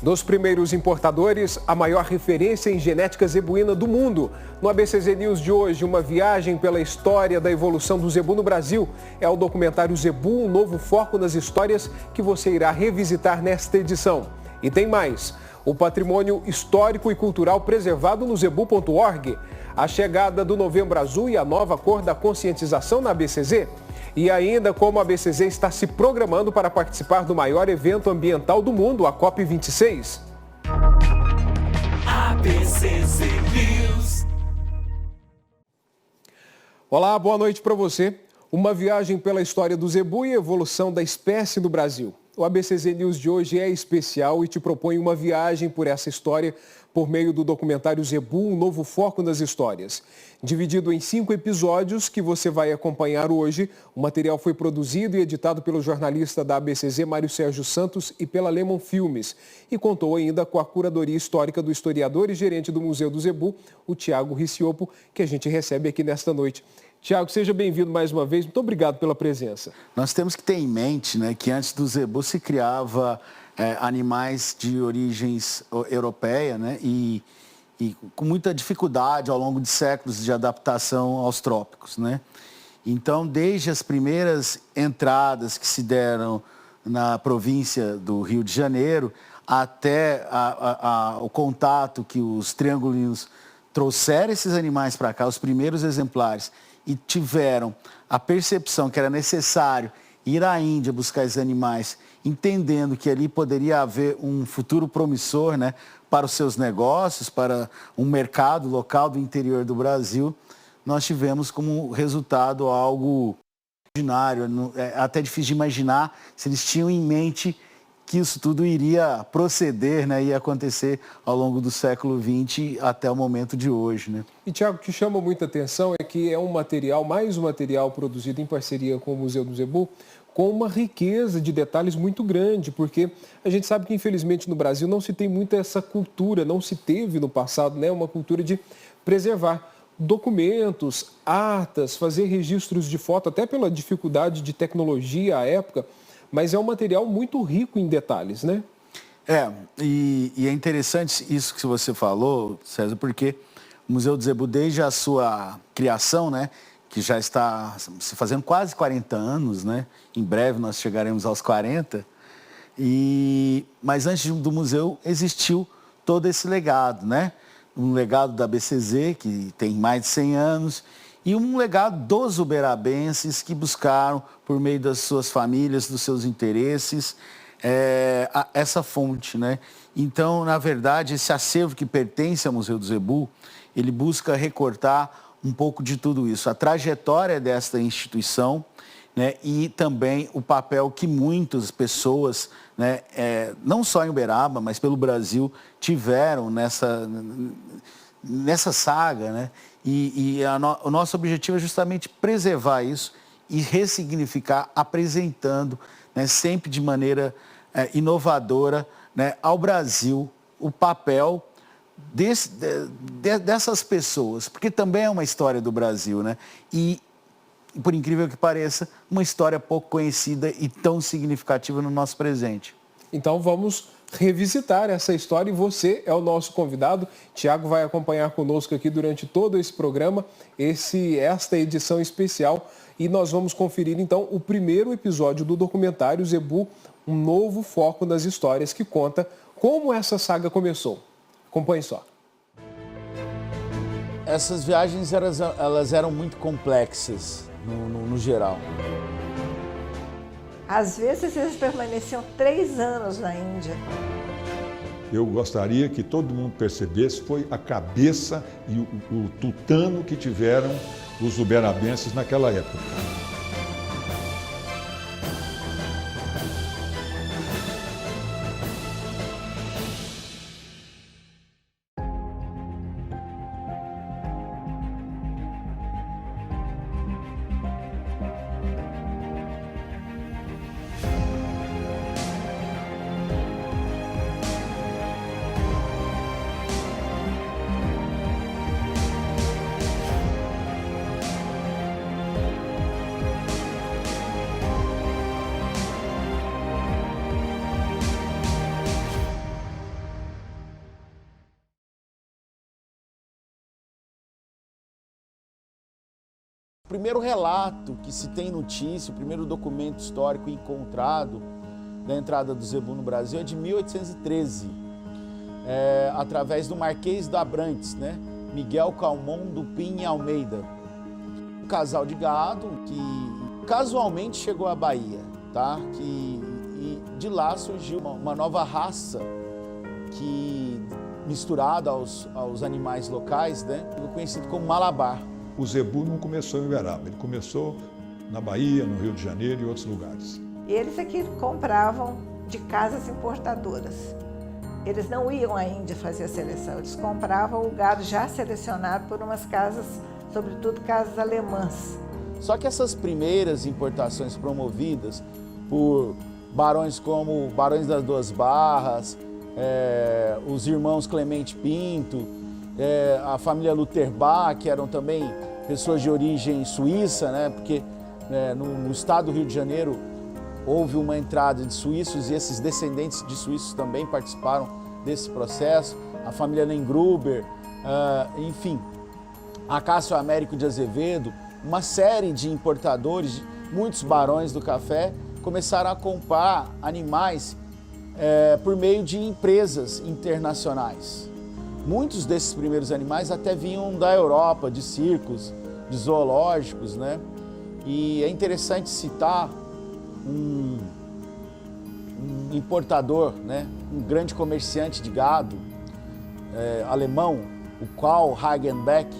Dos primeiros importadores, a maior referência em genética zebuína do mundo. No ABCZ News de hoje, uma viagem pela história da evolução do zebu no Brasil. É o documentário Zebu, um novo foco nas histórias que você irá revisitar nesta edição. E tem mais. O patrimônio histórico e cultural preservado no zebu.org. A chegada do Novembro Azul e a nova cor da conscientização na ABCZ. E ainda como a ABCZ está se programando para participar do maior evento ambiental do mundo, a COP26. ABCZ News. Olá, boa noite para você. Uma viagem pela história do zebu e evolução da espécie no Brasil. O ABCZ News de hoje é especial e te propõe uma viagem por essa história por meio do documentário Zebu, um novo foco nas histórias. Dividido em 5 episódios que você vai acompanhar hoje, o material foi produzido e editado pelo jornalista da ABCZ, Mário Sérgio Santos, e pela Lemon Filmes. E contou ainda com a curadoria histórica do historiador e gerente do Museu do Zebu, o Tiago Riciopo, que a gente recebe aqui nesta noite. Tiago, seja bem-vindo mais uma vez. Muito obrigado pela presença. Nós temos que ter em mente, né, que antes do zebu se criava animais de origens europeia, né, e com muita dificuldade ao longo de séculos de adaptação aos trópicos, né? Então, desde as primeiras entradas que se deram na província do Rio de Janeiro até o contato que os triangulinos trouxeram esses animais para cá, os primeiros exemplares, e tiveram a percepção que era necessário ir à Índia buscar esses animais, entendendo que ali poderia haver um futuro promissor, né, para os seus negócios, para um mercado local do interior do Brasil, nós tivemos como resultado algo extraordinário. É até difícil de imaginar se eles tinham em mente que isso tudo iria proceder, né, ia acontecer ao longo do século XX até o momento de hoje, né? E, Tiago, o que chama muita atenção é que é um material, mais um material produzido em parceria com o Museu do Zebu, com uma riqueza de detalhes muito grande, porque a gente sabe que, infelizmente, no Brasil não se tem muito essa cultura, não se teve no passado, né, uma cultura de preservar documentos, atas, fazer registros de foto, até pela dificuldade de tecnologia à época, mas é um material muito rico em detalhes, né? E é interessante isso que você falou, César, porque o Museu do Zebu, desde a sua criação, né, que já está se fazendo quase 40 anos, né? Em breve nós chegaremos aos 40. Mas antes do museu existiu todo esse legado, né? Um legado da ABCZ, que tem mais de 100 anos, e um legado dos uberabenses que buscaram, por meio das suas famílias, dos seus interesses, essa fonte, né? Então, na verdade, esse acervo que pertence ao Museu do Zebu, ele busca recortar um pouco de tudo isso, a trajetória desta instituição, né, e também o papel que muitas pessoas, né, não só em Uberaba, mas pelo Brasil, tiveram nessa saga, né? O nosso objetivo é justamente preservar isso e ressignificar, apresentando, né, sempre de maneira inovadora, né, ao Brasil o papel dessas pessoas, porque também é uma história do Brasil, né? E, por incrível que pareça, uma história pouco conhecida e tão significativa no nosso presente. Então vamos revisitar essa história e você é o nosso convidado. Tiago vai acompanhar conosco aqui durante todo esse programa, esta edição especial, e nós vamos conferir então o primeiro episódio do documentário Zebu, um novo foco nas histórias, que conta como essa saga começou. Acompanhe só. Essas viagens elas eram muito complexas no geral. Às vezes eles permaneciam 3 anos na Índia. Eu gostaria que todo mundo percebesse foi a cabeça e o tutano que tiveram os uberabenses naquela época. primeiro relato que se tem notícia, o primeiro documento histórico encontrado da entrada do zebu no Brasil é de 1813, através do Marquês do Abrantes, né? Miguel Calmon do Pin e Almeida. Um casal de gado que casualmente chegou à Bahia, tá? E de lá surgiu uma nova raça que, misturada aos animais locais, né? Conhecido como Malabar. O zebu não começou em Uberaba, ele começou na Bahia, no Rio de Janeiro e outros lugares. E eles aqui compravam de casas importadoras. Eles não iam à Índia fazer a seleção, eles compravam o gado já selecionado por umas casas, sobretudo casas alemãs. Só que essas primeiras importações promovidas por barões como Barões das Duas Barras, os irmãos Clemente Pinto, a família Lutherbach, que eram também pessoas de origem suíça, né? Porque no estado do Rio de Janeiro houve uma entrada de suíços e esses descendentes de suíços também participaram desse processo. A família Lengruber, enfim, a Cássio Américo de Azevedo, uma série de importadores, muitos barões do café, começaram a comprar animais por meio de empresas internacionais. Muitos desses primeiros animais até vinham da Europa, de circos, de zoológicos, né? E é interessante citar um importador, né? Um grande comerciante de gado alemão, o Karl Hagenbeck,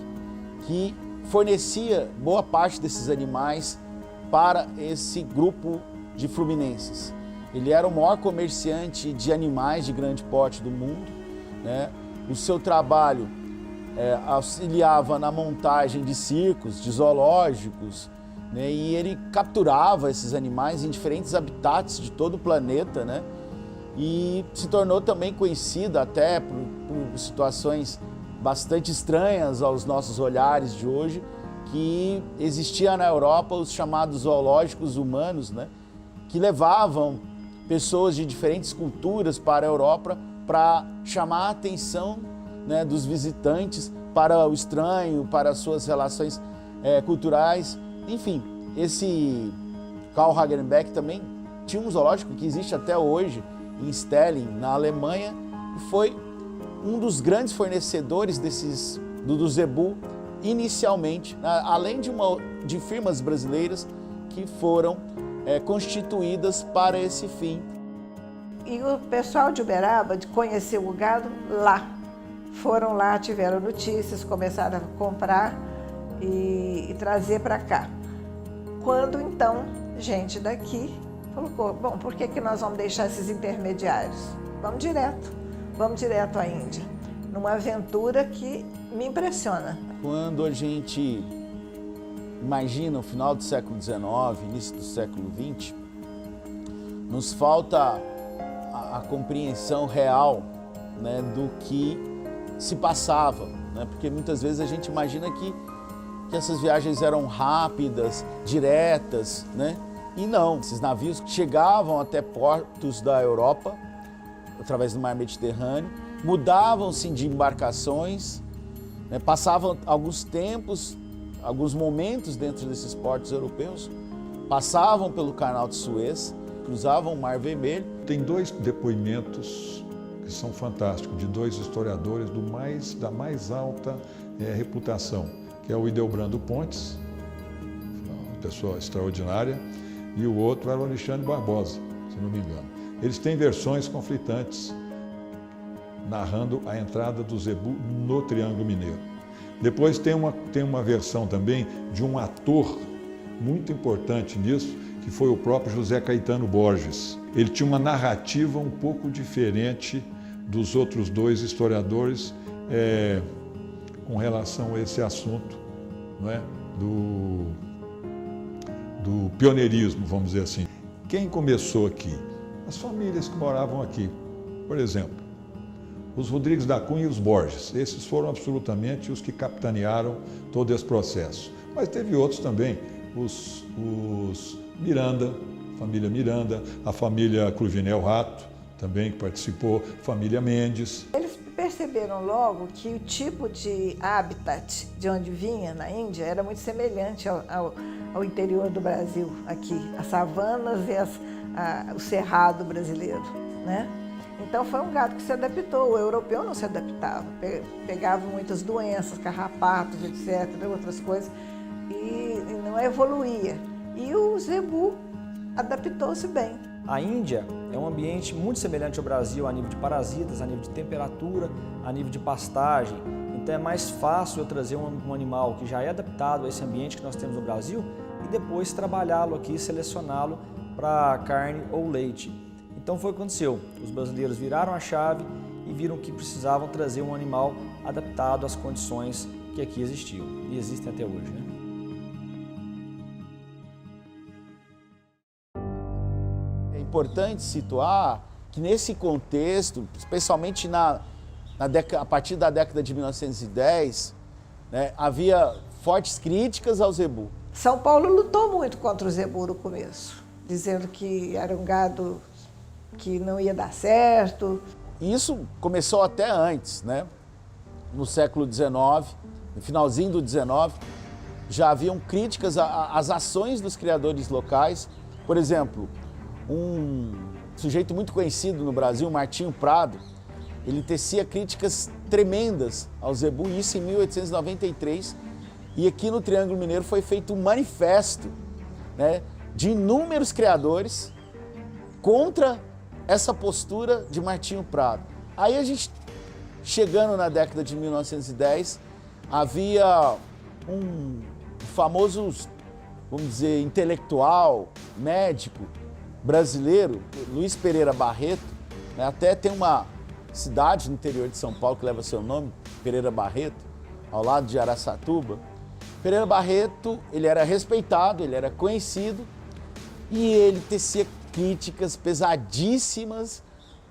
que fornecia boa parte desses animais para esse grupo de fluminenses. Ele era o maior comerciante de animais de grande porte do mundo, né? O seu trabalho auxiliava na montagem de circos, de zoológicos, né? E ele capturava esses animais em diferentes habitats de todo o planeta, né? E se tornou também conhecida até por situações bastante estranhas aos nossos olhares de hoje, que existia na Europa os chamados zoológicos humanos, né? Que levavam pessoas de diferentes culturas para a Europa para chamar a atenção, né, dos visitantes para o estranho, para as suas relações culturais. Enfim, esse Karl Hagenbeck também tinha um zoológico que existe até hoje em Stelling, na Alemanha, e foi um dos grandes fornecedores do zebu inicialmente, além de firmas brasileiras que foram constituídas para esse fim. E o pessoal de Uberaba, de conhecer o gado lá, foram lá, tiveram notícias, começaram a comprar e trazer para cá. Quando então, gente daqui falou, bom, por que nós vamos deixar esses intermediários? Vamos direto à Índia, numa aventura que me impressiona. Quando a gente imagina o final do século XIX, início do século XX, nos falta a compreensão real, né, do que se passava, né? Porque muitas vezes a gente imagina que essas viagens eram rápidas, diretas, né? E não, esses navios chegavam até portos da Europa, através do mar Mediterrâneo, mudavam-se de embarcações, né? Passavam alguns momentos dentro desses portos europeus, passavam pelo Canal de Suez, cruzavam o Mar Vermelho. Tem dois depoimentos que são fantásticos, de dois historiadores da mais alta reputação, que é o Ildebrando Pontes, uma pessoa extraordinária, e o outro era o Alexandre Barbosa, se não me engano. Eles têm versões conflitantes, narrando a entrada do zebu no Triângulo Mineiro. Depois tem uma versão também de um ator muito importante nisso, que foi o próprio José Caetano Borges. Ele tinha uma narrativa um pouco diferente dos outros dois historiadores com relação a esse assunto, não é? do pioneirismo, vamos dizer assim. Quem começou aqui? As famílias que moravam aqui. Por exemplo, os Rodrigues da Cunha e os Borges. Esses foram absolutamente os que capitanearam todo esse processo. Mas teve outros também, os Miranda, família Miranda, a família Cruvinel Rato, também que participou, família Mendes. Eles perceberam logo que o tipo de habitat de onde vinha, na Índia, era muito semelhante ao interior do Brasil, aqui, as savanas e o cerrado brasileiro, né? Então foi um gado que se adaptou, o europeu não se adaptava, pegava muitas doenças, carrapatos, etc., outras coisas, e não evoluía. E o zebu adaptou-se bem. A Índia é um ambiente muito semelhante ao Brasil a nível de parasitas, a nível de temperatura, a nível de pastagem. Então é mais fácil eu trazer um animal que já é adaptado a esse ambiente que nós temos no Brasil e depois trabalhá-lo aqui, selecioná-lo para carne ou leite. Então foi o que aconteceu. Os brasileiros viraram a chave e viram que precisavam trazer um animal adaptado às condições que aqui existiam e existem até hoje, né? É importante situar que nesse contexto, especialmente a partir da década de 1910, né, havia fortes críticas ao zebu. São Paulo lutou muito contra o zebu no começo, dizendo que era um gado que não ia dar certo. Isso começou até antes, né? No século XIX, no finalzinho do XIX, já haviam críticas às ações dos criadores locais. Por exemplo, um sujeito muito conhecido no Brasil, Martinho Prado, ele tecia críticas tremendas ao zebu, isso em 1893, e aqui no Triângulo Mineiro foi feito um manifesto, né, de inúmeros criadores contra essa postura de Martinho Prado. Aí a gente, chegando na década de 1910, havia um famoso, vamos dizer, intelectual, médico brasileiro, Luiz Pereira Barreto, né? Até tem uma cidade no interior de São Paulo que leva seu nome, Pereira Barreto, ao lado de Araçatuba. Pereira Barreto, ele era respeitado, ele era conhecido e ele tecia críticas pesadíssimas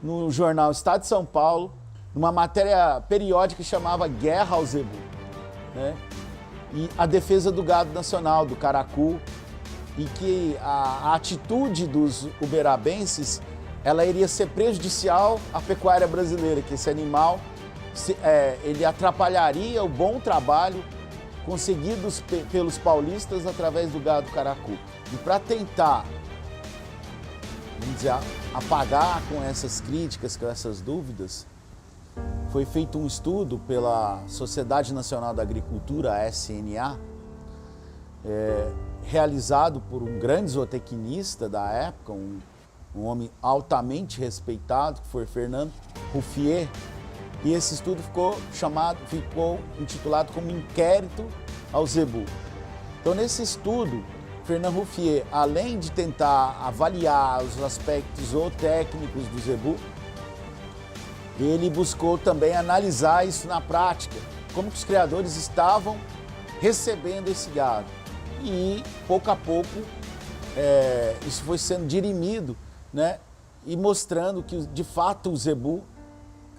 no jornal Estado de São Paulo, numa matéria periódica que chamava Guerra ao Zebu, né? E a defesa do gado nacional, do caracu, e que a atitude dos uberabenses, ela iria ser prejudicial à pecuária brasileira, que esse animal ele atrapalharia o bom trabalho conseguido pelos paulistas através do gado caracu. E para tentar, vamos dizer, apagar com essas críticas, com essas dúvidas, foi feito um estudo pela Sociedade Nacional da Agricultura, a SNA, realizado por um grande zootecnista da época, um homem altamente respeitado, que foi Fernando Ruffier, e esse estudo ficou intitulado como Inquérito ao Zebu. Então, nesse estudo, Fernando Ruffier, além de tentar avaliar os aspectos zootécnicos do zebu, ele buscou também analisar isso na prática, como que os criadores estavam recebendo esse gado. E, pouco a pouco, isso foi sendo dirimido, né? E mostrando que, de fato, o zebu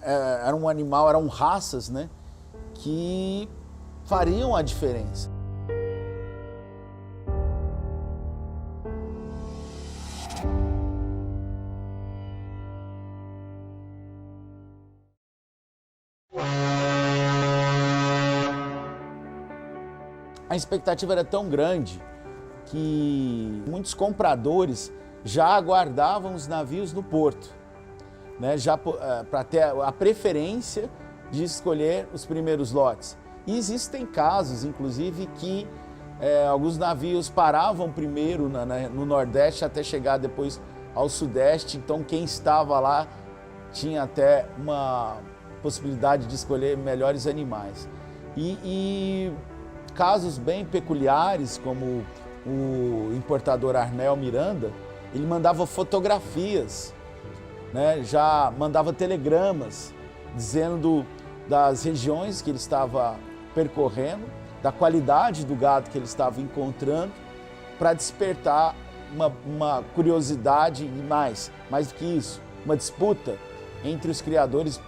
era um animal, eram raças, né? Que fariam a diferença. A expectativa era tão grande que muitos compradores já aguardavam os navios no porto, né, já para ter a preferência de escolher os primeiros lotes. E existem casos, inclusive, que alguns navios paravam primeiro no Nordeste até chegar depois ao Sudeste, então quem estava lá tinha até uma possibilidade de escolher melhores animais. E casos bem peculiares, como o importador Arnel Miranda, ele mandava fotografias, né? Já mandava telegramas dizendo das regiões que ele estava percorrendo, da qualidade do gado que ele estava encontrando, para despertar uma curiosidade e mais do que isso, uma disputa entre os criadores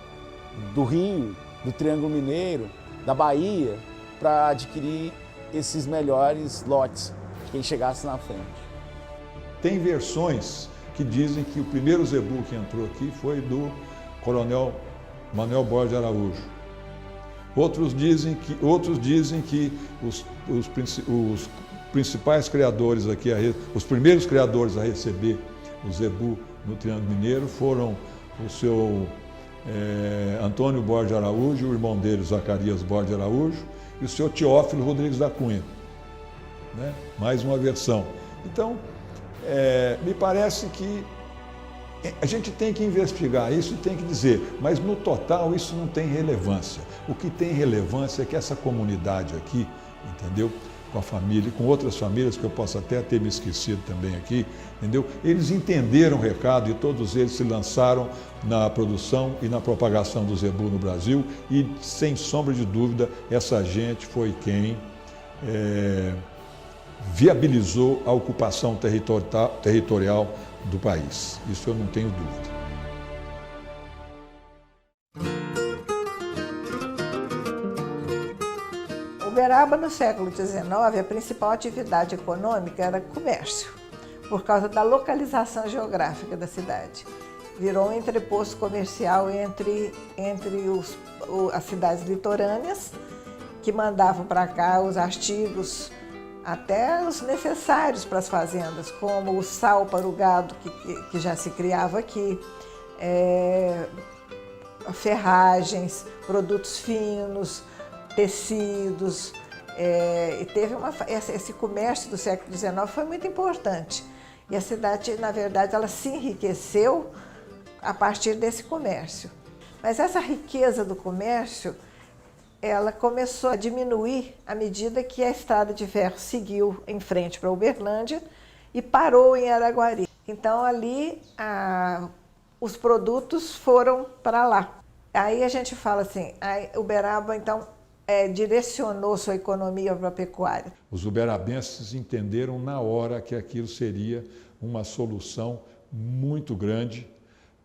do Rio, do Triângulo Mineiro, da Bahia, para adquirir esses melhores lotes, quem chegasse na frente. Tem versões que dizem que o primeiro zebu que entrou aqui foi do coronel Manuel Borges de Araújo. Outros dizem que os principais criadores aqui, os primeiros criadores a receber o zebu no Triângulo Mineiro foram o seu Antônio Borges de Araújo, o irmão dele, Zacarias Borges de Araújo, e o seu Teófilo Rodrigues da Cunha. Né? Mais uma versão. Então, me parece que a gente tem que investigar isso e tem que dizer, mas no total isso não tem relevância. O que tem relevância é que essa comunidade aqui, entendeu? Com a família, com outras famílias que eu posso até ter me esquecido também aqui, entendeu? Eles entenderam o recado e todos eles se lançaram na produção e na propagação do zebu no Brasil e, sem sombra de dúvida, essa gente foi quem viabilizou a ocupação territorial do país. Isso eu não tenho dúvida. Uberaba, no século XIX, a principal atividade econômica era comércio, por causa da localização geográfica da cidade. Virou um entreposto comercial entre as cidades litorâneas, que mandavam para cá os artigos, até os necessários para as fazendas, como o sal para o gado, que já se criava aqui, ferragens, produtos finos, tecidos, e teve esse comércio do século XIX foi muito importante. E a cidade, na verdade, ela se enriqueceu a partir desse comércio. Mas essa riqueza do comércio, ela começou a diminuir à medida que a estrada de ferro seguiu em frente para Uberlândia e parou em Araguari. Então, ali, os produtos foram para lá. Aí a gente fala assim, Uberaba, então, direcionou sua economia para a pecuária. Os uberabenses entenderam na hora que aquilo seria uma solução muito grande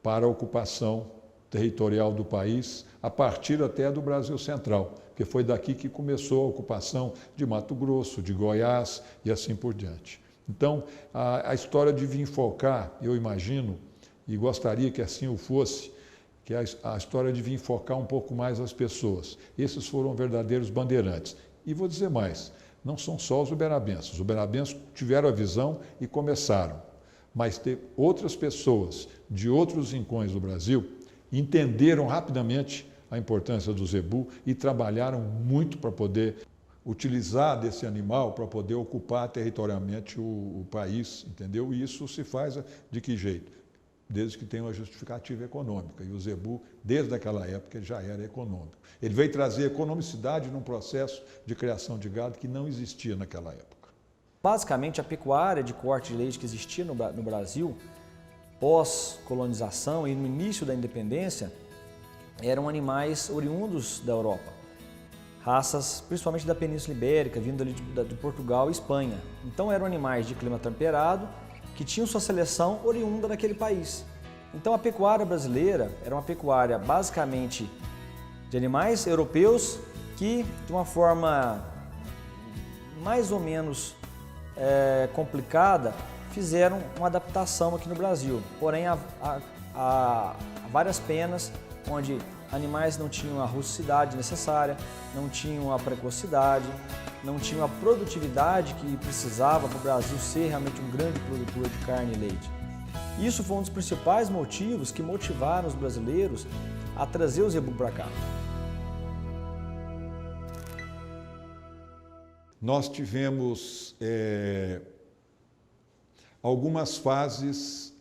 para a ocupação territorial do país, a partir até do Brasil Central, porque foi daqui que começou a ocupação de Mato Grosso, de Goiás e assim por diante. Então, a história de vir focar, eu imagino, e gostaria que assim o fosse, que a história de vir focar um pouco mais as pessoas. Esses foram verdadeiros bandeirantes. E vou dizer mais, não são só os uberabenses. Os uberabenses tiveram a visão e começaram. Mas outras pessoas de outros rincões do Brasil entenderam rapidamente a importância do zebu e trabalharam muito para poder utilizar desse animal para poder ocupar territorialmente o país, entendeu? E isso se faz de que jeito? Desde que tenha uma justificativa econômica. E o zebu, desde aquela época, ele já era econômico. Ele veio trazer economicidade num processo de criação de gado que não existia naquela época. Basicamente, a pecuária de corte de leite que existia no Brasil, pós-colonização e no início da independência, eram animais oriundos da Europa. Raças, principalmente da Península Ibérica, vindo ali de Portugal e Espanha. Então, eram animais de clima temperado, que tinham sua seleção oriunda daquele país. Então, a pecuária brasileira era uma pecuária basicamente de animais europeus que, de uma forma mais ou menos complicada, fizeram uma adaptação aqui no Brasil. Porém, há várias penas onde animais não tinham a rusticidade necessária, não tinham a precocidade, não tinham a produtividade que precisava para o Brasil ser realmente um grande produtor de carne e leite. Isso foi um dos principais motivos que motivaram os brasileiros a trazer o zebu para cá. Nós tivemos algumas fases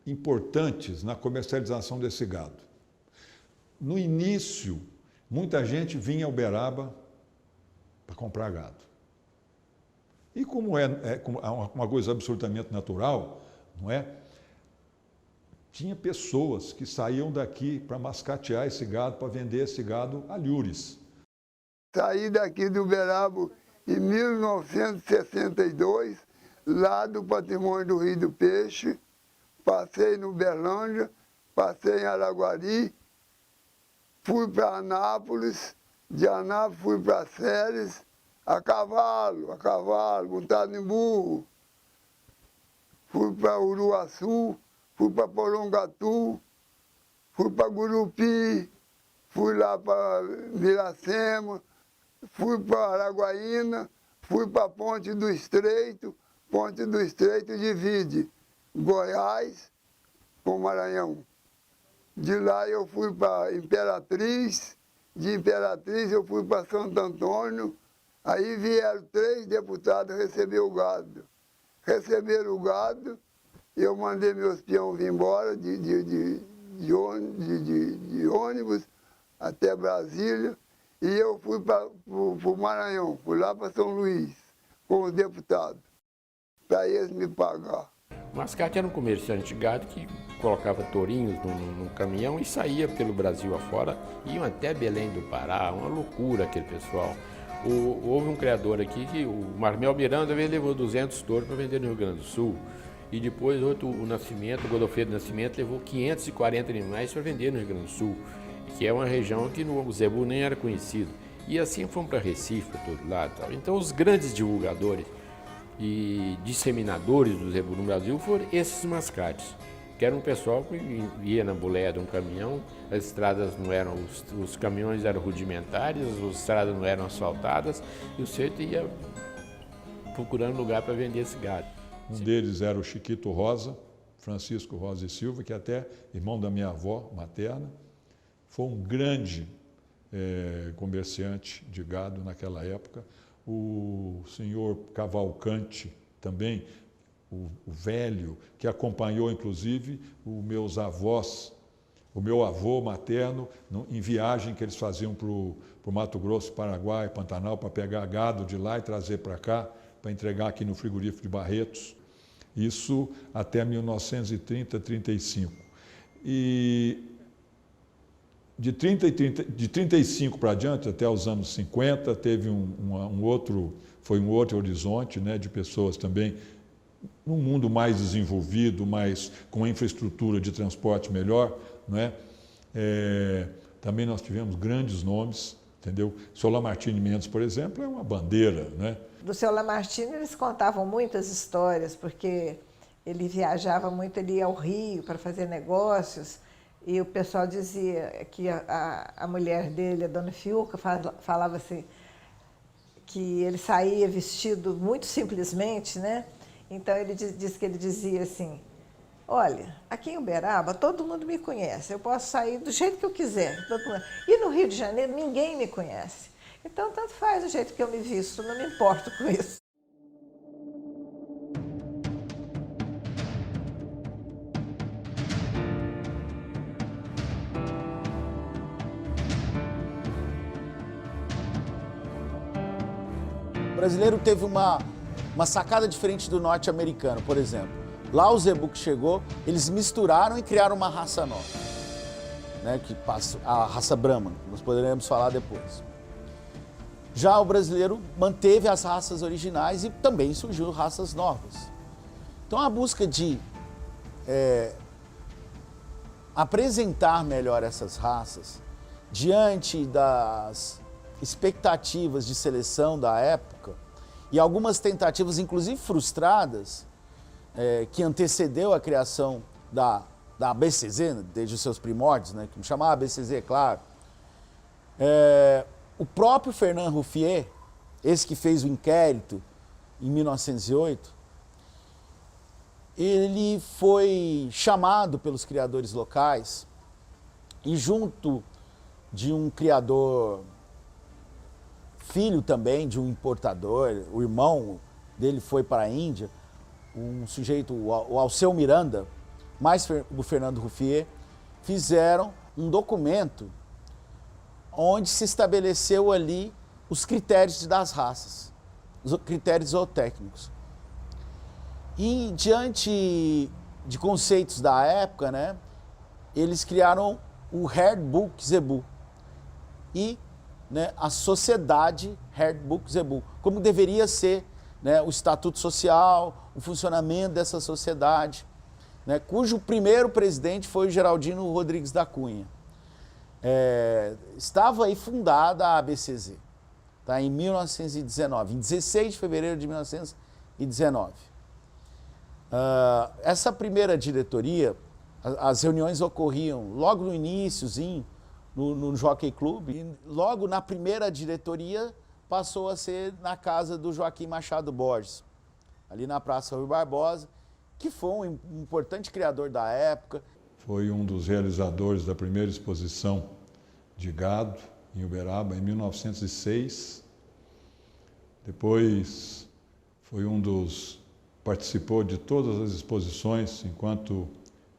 importantes na comercialização desse gado. No início, muita gente vinha a Uberaba para comprar gado. E como é uma coisa absolutamente natural, não é? Tinha pessoas que saíam daqui para mascatear esse gado, para vender esse gado a lures. Saí daqui do Uberaba em 1962, lá do Patrimônio do Rio do Peixe, passei no Uberlândia, passei em Araguari, fui para Anápolis, de Anápolis fui para Ceres, a cavalo, montado em burro. Fui para Uruaçu, fui para Porongatu, fui para Gurupi, fui lá para Miracema, fui para Araguaína, fui para Ponte do Estreito divide Goiás com Maranhão. De lá eu fui para Imperatriz, de Imperatriz eu fui para Santo Antônio, aí vieram 3 deputados receber o gado. Receberam o gado, eu mandei meus peões vir embora de ônibus até Brasília, e eu fui para o Maranhão, fui lá para São Luís, com os deputados, para eles me pagar. O Mascate era um comerciante de gado que colocava tourinhos num caminhão e saía pelo Brasil afora, iam até Belém do Pará, uma loucura aquele pessoal. Houve um criador aqui, que o Marmel Miranda, ele levou 200 touros para vender no Rio Grande do Sul. E depois o Nascimento, o Godofredo Nascimento, levou 540 animais para vender no Rio Grande do Sul, que é uma região que o zebu nem era conhecido. E assim fomos para Recife, para todo lado. Então os grandes divulgadores e disseminadores do zebu no Brasil foram esses mascates, que era um pessoal que ia na boleia de um caminhão, as estradas não eram, os caminhões eram rudimentares, as estradas não eram asfaltadas, e o sujeito ia procurando lugar para vender esse gado. Um deles era o Chiquito Rosa, Francisco Rosa e Silva, que até irmão da minha avó materna, foi um grande comerciante de gado naquela época. O senhor Cavalcante também, o velho, que acompanhou inclusive os meus avós, o meu avô materno, em viagem que eles faziam para o Mato Grosso, Paraguai, Pantanal, para pegar gado de lá e trazer para cá, para entregar aqui no frigorífico de Barretos. Isso até 1930, 35. E de 35 para adiante, até os anos 50, teve um outro horizonte, né, de pessoas também num mundo mais desenvolvido, mais com infraestrutura de transporte melhor, né? Também nós tivemos grandes nomes, entendeu? O Seu Lamartine Mendes, por exemplo, é uma bandeira, né? Do Seu Lamartine eles contavam muitas histórias, porque ele viajava muito, ele ia ao Rio para fazer negócios, e o pessoal dizia que a mulher dele, a dona Fiuca, falava assim, que ele saía vestido muito simplesmente, né? Então ele disse que ele dizia assim, olha, aqui em Uberaba todo mundo me conhece, eu posso sair do jeito que eu quiser, todo mundo. E no Rio de Janeiro ninguém me conhece. Então tanto faz o jeito que eu me visto, não me importo com isso. O brasileiro teve uma sacada diferente do norte-americano, por exemplo. Lá o zebu que chegou, eles misturaram e criaram uma raça nova, né, que passa a raça Brahman, nós poderemos falar depois. Já o brasileiro manteve as raças originais e também surgiu raças novas. Então a busca de apresentar melhor essas raças diante das expectativas de seleção da época e algumas tentativas, inclusive frustradas, que antecedeu a criação da ABCZ, né, desde os seus primórdios, né, que me chamava ABCZ, é claro. O próprio Fernand Ruffier, esse que fez o inquérito em 1908, ele foi chamado pelos criadores locais e junto de um criador, filho também de um importador, o irmão dele foi para a Índia, um sujeito, o Alceu Miranda, mais o Fernando Ruffier, fizeram um documento onde se estabeleceu ali os critérios das raças, os critérios zootécnicos. E diante de conceitos da época, né, eles criaram o Herdbook Zebu e, né, a sociedade Herdbook Zebu, como deveria ser, né, o estatuto social, o funcionamento dessa sociedade, né, cujo primeiro presidente foi o Geraldino Rodrigues da Cunha. Estava aí fundada a ABCZ, tá, em 1919, em 16 de fevereiro de 1919. Essa primeira diretoria As reuniões ocorriam logo no iníciozinho, no Jockey Club, e logo na primeira diretoria passou a ser na casa do Joaquim Machado Borges, ali na Praça Rui Barbosa, que foi um importante criador da época. Foi um dos realizadores da primeira exposição de gado em Uberaba, em 1906. Depois foi participou de todas as exposições enquanto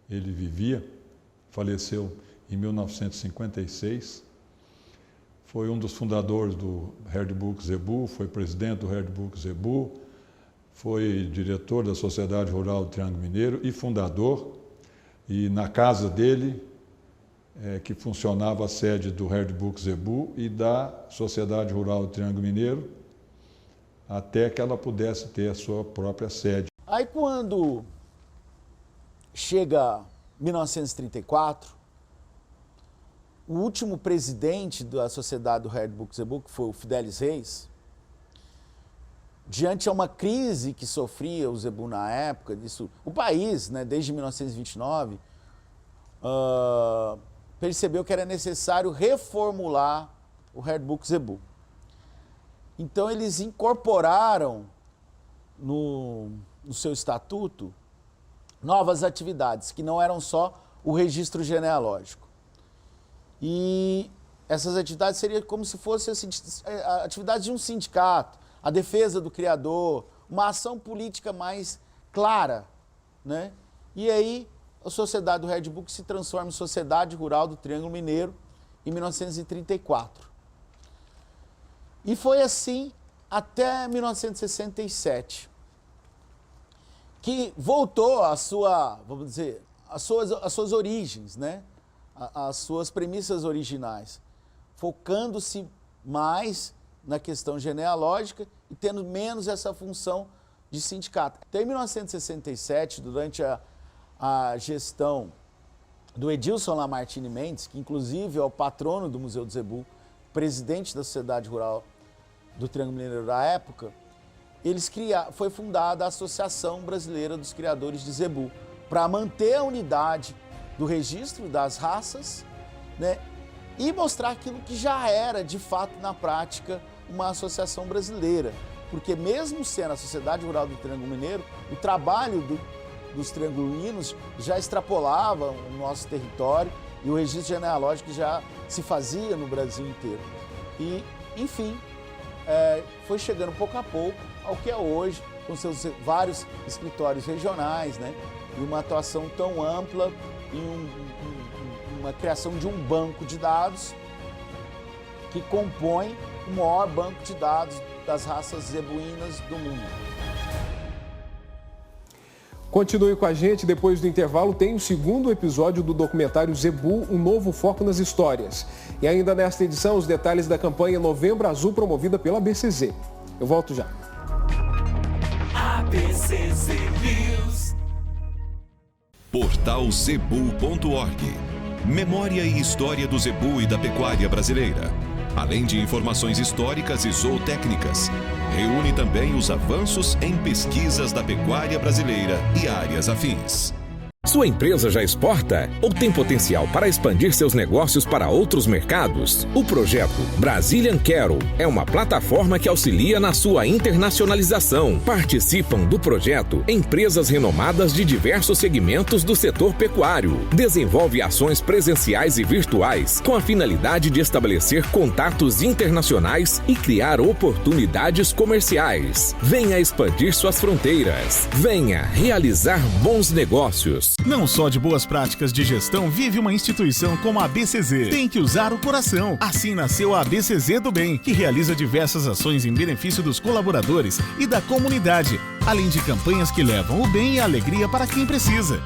ele vivia, faleceu em 1956. Foi um dos fundadores do Herd Book Zebu, foi presidente do Herd Book Zebu, foi diretor da Sociedade Rural do Triângulo Mineiro e fundador. E na casa dele, que funcionava a sede do Herd Book Zebu e da Sociedade Rural do Triângulo Mineiro, até que ela pudesse ter a sua própria sede. Aí quando chega 1934, o último presidente da Sociedade do Herd Book Zebu, que foi o Fidelis Reis, diante de uma crise que sofria o Zebu na época, o país, né, desde 1929, percebeu que era necessário reformular o Herd Book Zebu. Então eles incorporaram no seu estatuto novas atividades, que não eram só o registro genealógico. E essas atividades seriam como se fossem atividades de um sindicato, a defesa do criador, uma ação política mais clara, né? E aí a Sociedade do Herd Book se transforma em Sociedade Rural do Triângulo Mineiro em 1934. E foi assim até 1967, que voltou a sua, vamos dizer, as suas origens, né? As suas premissas originais, focando-se mais na questão genealógica e tendo menos essa função de sindicato. Até em 1967, durante a gestão do Edilson Lamartine Mendes, que inclusive é o patrono do Museu do Zebu, presidente da Sociedade Rural do Triângulo Mineiro da época, foi fundada a Associação Brasileira dos Criadores de Zebu, para manter a unidade do registro das raças, né, e mostrar aquilo que já era, de fato, na prática, uma associação brasileira. Porque mesmo sendo a Sociedade Rural do Triângulo Mineiro, o trabalho dos triangulinos já extrapolava o nosso território e o registro genealógico já se fazia no Brasil inteiro. E, enfim, foi chegando pouco a pouco ao que é hoje, com seus vários escritórios regionais, né, e uma atuação tão ampla e uma criação de um banco de dados que compõe o maior banco de dados das raças zebuínas do mundo. Continue com a gente, depois do intervalo tem o segundo episódio do documentário Zebu, um novo foco nas histórias. E ainda nesta edição, os detalhes da campanha Novembro Azul, promovida pela BCZ. Eu volto já. ABCZ News. Portal Zebu.org. Memória e história do zebu e da pecuária brasileira. Além de informações históricas e zootécnicas. Reúne também os avanços em pesquisas da pecuária brasileira e áreas afins. Sua empresa já exporta ou tem potencial para expandir seus negócios para outros mercados? O projeto Brazilian Cattle é uma plataforma que auxilia na sua internacionalização. Participam do projeto empresas renomadas de diversos segmentos do setor pecuário. Desenvolve ações presenciais e virtuais com a finalidade de estabelecer contatos internacionais e criar oportunidades comerciais. Venha expandir suas fronteiras. Venha realizar bons negócios. Não só de boas práticas de gestão vive uma instituição como a ABCZ. Tem que usar o coração. Assim nasceu a ABCZ do Bem, que realiza diversas ações em benefício dos colaboradores e da comunidade, além de campanhas que levam o bem e a alegria para quem precisa.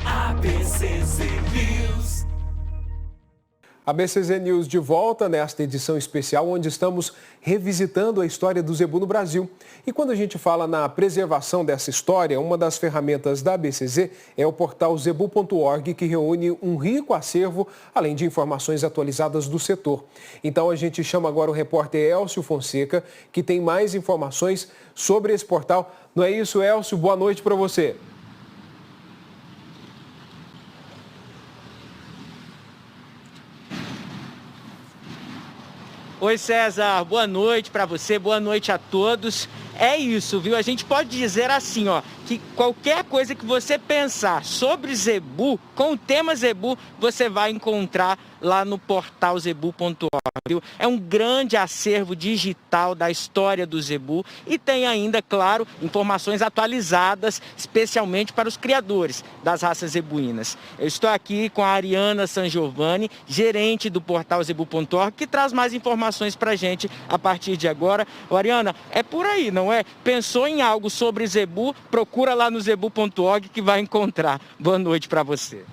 ABCZ News. A BCZ News de volta nesta edição especial, onde estamos revisitando a história do zebu no Brasil. E quando a gente fala na preservação dessa história, uma das ferramentas da BCZ é o portal zebu.org, que reúne um rico acervo, além de informações atualizadas do setor. Então a gente chama agora o repórter Elcio Fonseca, que tem mais informações sobre esse portal. Não é isso, Elcio? Boa noite para você. Oi, César, boa noite para você, boa noite a todos. É isso, viu? A gente pode dizer assim, ó, que qualquer coisa que você pensar sobre zebu, com o tema zebu, você vai encontrar lá no portal zebu.org. É um grande acervo digital da história do zebu e tem ainda, claro, informações atualizadas, especialmente para os criadores das raças zebuínas. Eu estou aqui com a Ariana Sangiovanni, gerente do portal zebu.org, que traz mais informações para a gente a partir de agora. Ô, Ariana, é por aí, não é? Pensou em algo sobre zebu, procura lá no zebu.org que vai encontrar. Boa noite para você.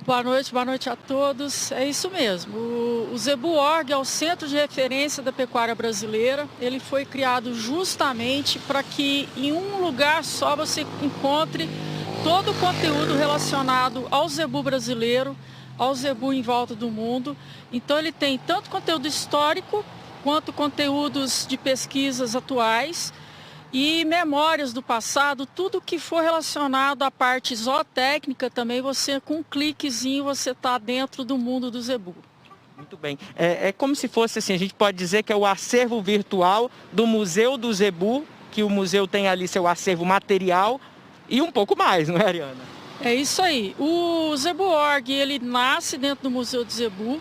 Boa noite a todos. É isso mesmo. O Zebu.org é o centro de referência da pecuária brasileira. Ele foi criado justamente para que em um lugar só você encontre todo o conteúdo relacionado ao zebu brasileiro, ao zebu em volta do mundo. Então ele tem tanto conteúdo histórico quanto conteúdos de pesquisas atuais e memórias do passado, tudo que for relacionado à parte zootécnica também, você com um cliquezinho você está dentro do mundo do zebu. Muito bem. É como se fosse assim, a gente pode dizer que é o acervo virtual do Museu do Zebu, que o museu tem ali seu acervo material e um pouco mais, não é, Ariana? É isso aí. O Zebu.org, ele nasce dentro do Museu do Zebu.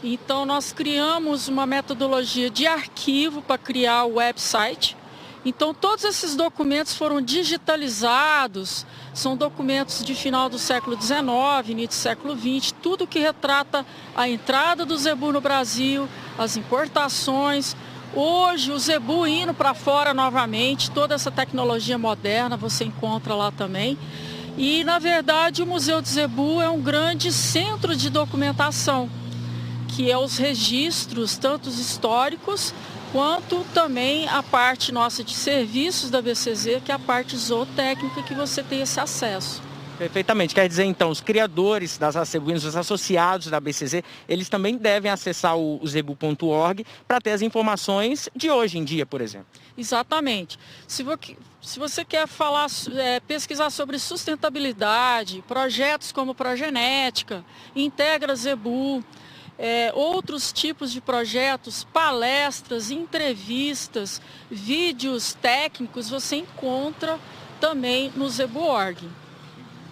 Então nós criamos uma metodologia de arquivo para criar o website. Então, todos esses documentos foram digitalizados, são documentos de final do século XIX, início do século XX, tudo que retrata a entrada do zebu no Brasil, as importações. Hoje, o zebu indo para fora novamente, toda essa tecnologia moderna você encontra lá também. E, na verdade, o Museu do Zebu é um grande centro de documentação, que é os registros, tanto os históricos, quanto também a parte nossa de serviços da BCZ, que é a parte zootécnica, que você tem esse acesso. Perfeitamente. Quer dizer, então, os criadores das raças zebuínas, os associados da BCZ, eles também devem acessar o zebu.org para ter as informações de hoje em dia, por exemplo. Exatamente. Se você quer falar, pesquisar sobre sustentabilidade, projetos como Progenética, Integra Zebu, outros tipos de projetos, palestras, entrevistas, vídeos técnicos, você encontra também no Zebu.org.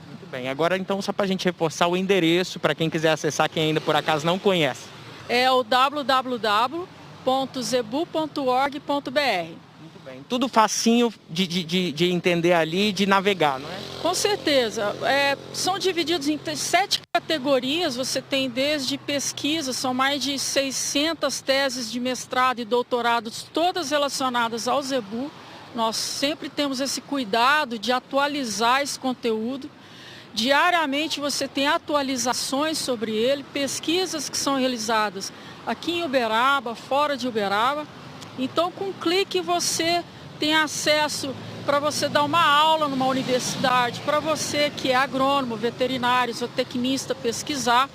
Muito bem, agora então só para a gente reforçar o endereço, para quem quiser acessar, quem ainda por acaso não conhece. É o www.zebu.org.br. Tudo facinho de entender ali, de navegar, não é? Com certeza. São divididos em 7 categorias. Você tem desde pesquisa, são mais de 600 teses de mestrado e doutorados, todas relacionadas ao zebu. Nós sempre temos esse cuidado de atualizar esse conteúdo. Diariamente você tem atualizações sobre ele, pesquisas que são realizadas aqui em Uberaba, fora de Uberaba. Então, com um clique você tem acesso para você dar uma aula numa universidade, para você que é agrônomo, veterinário, zootecnista, pesquisar,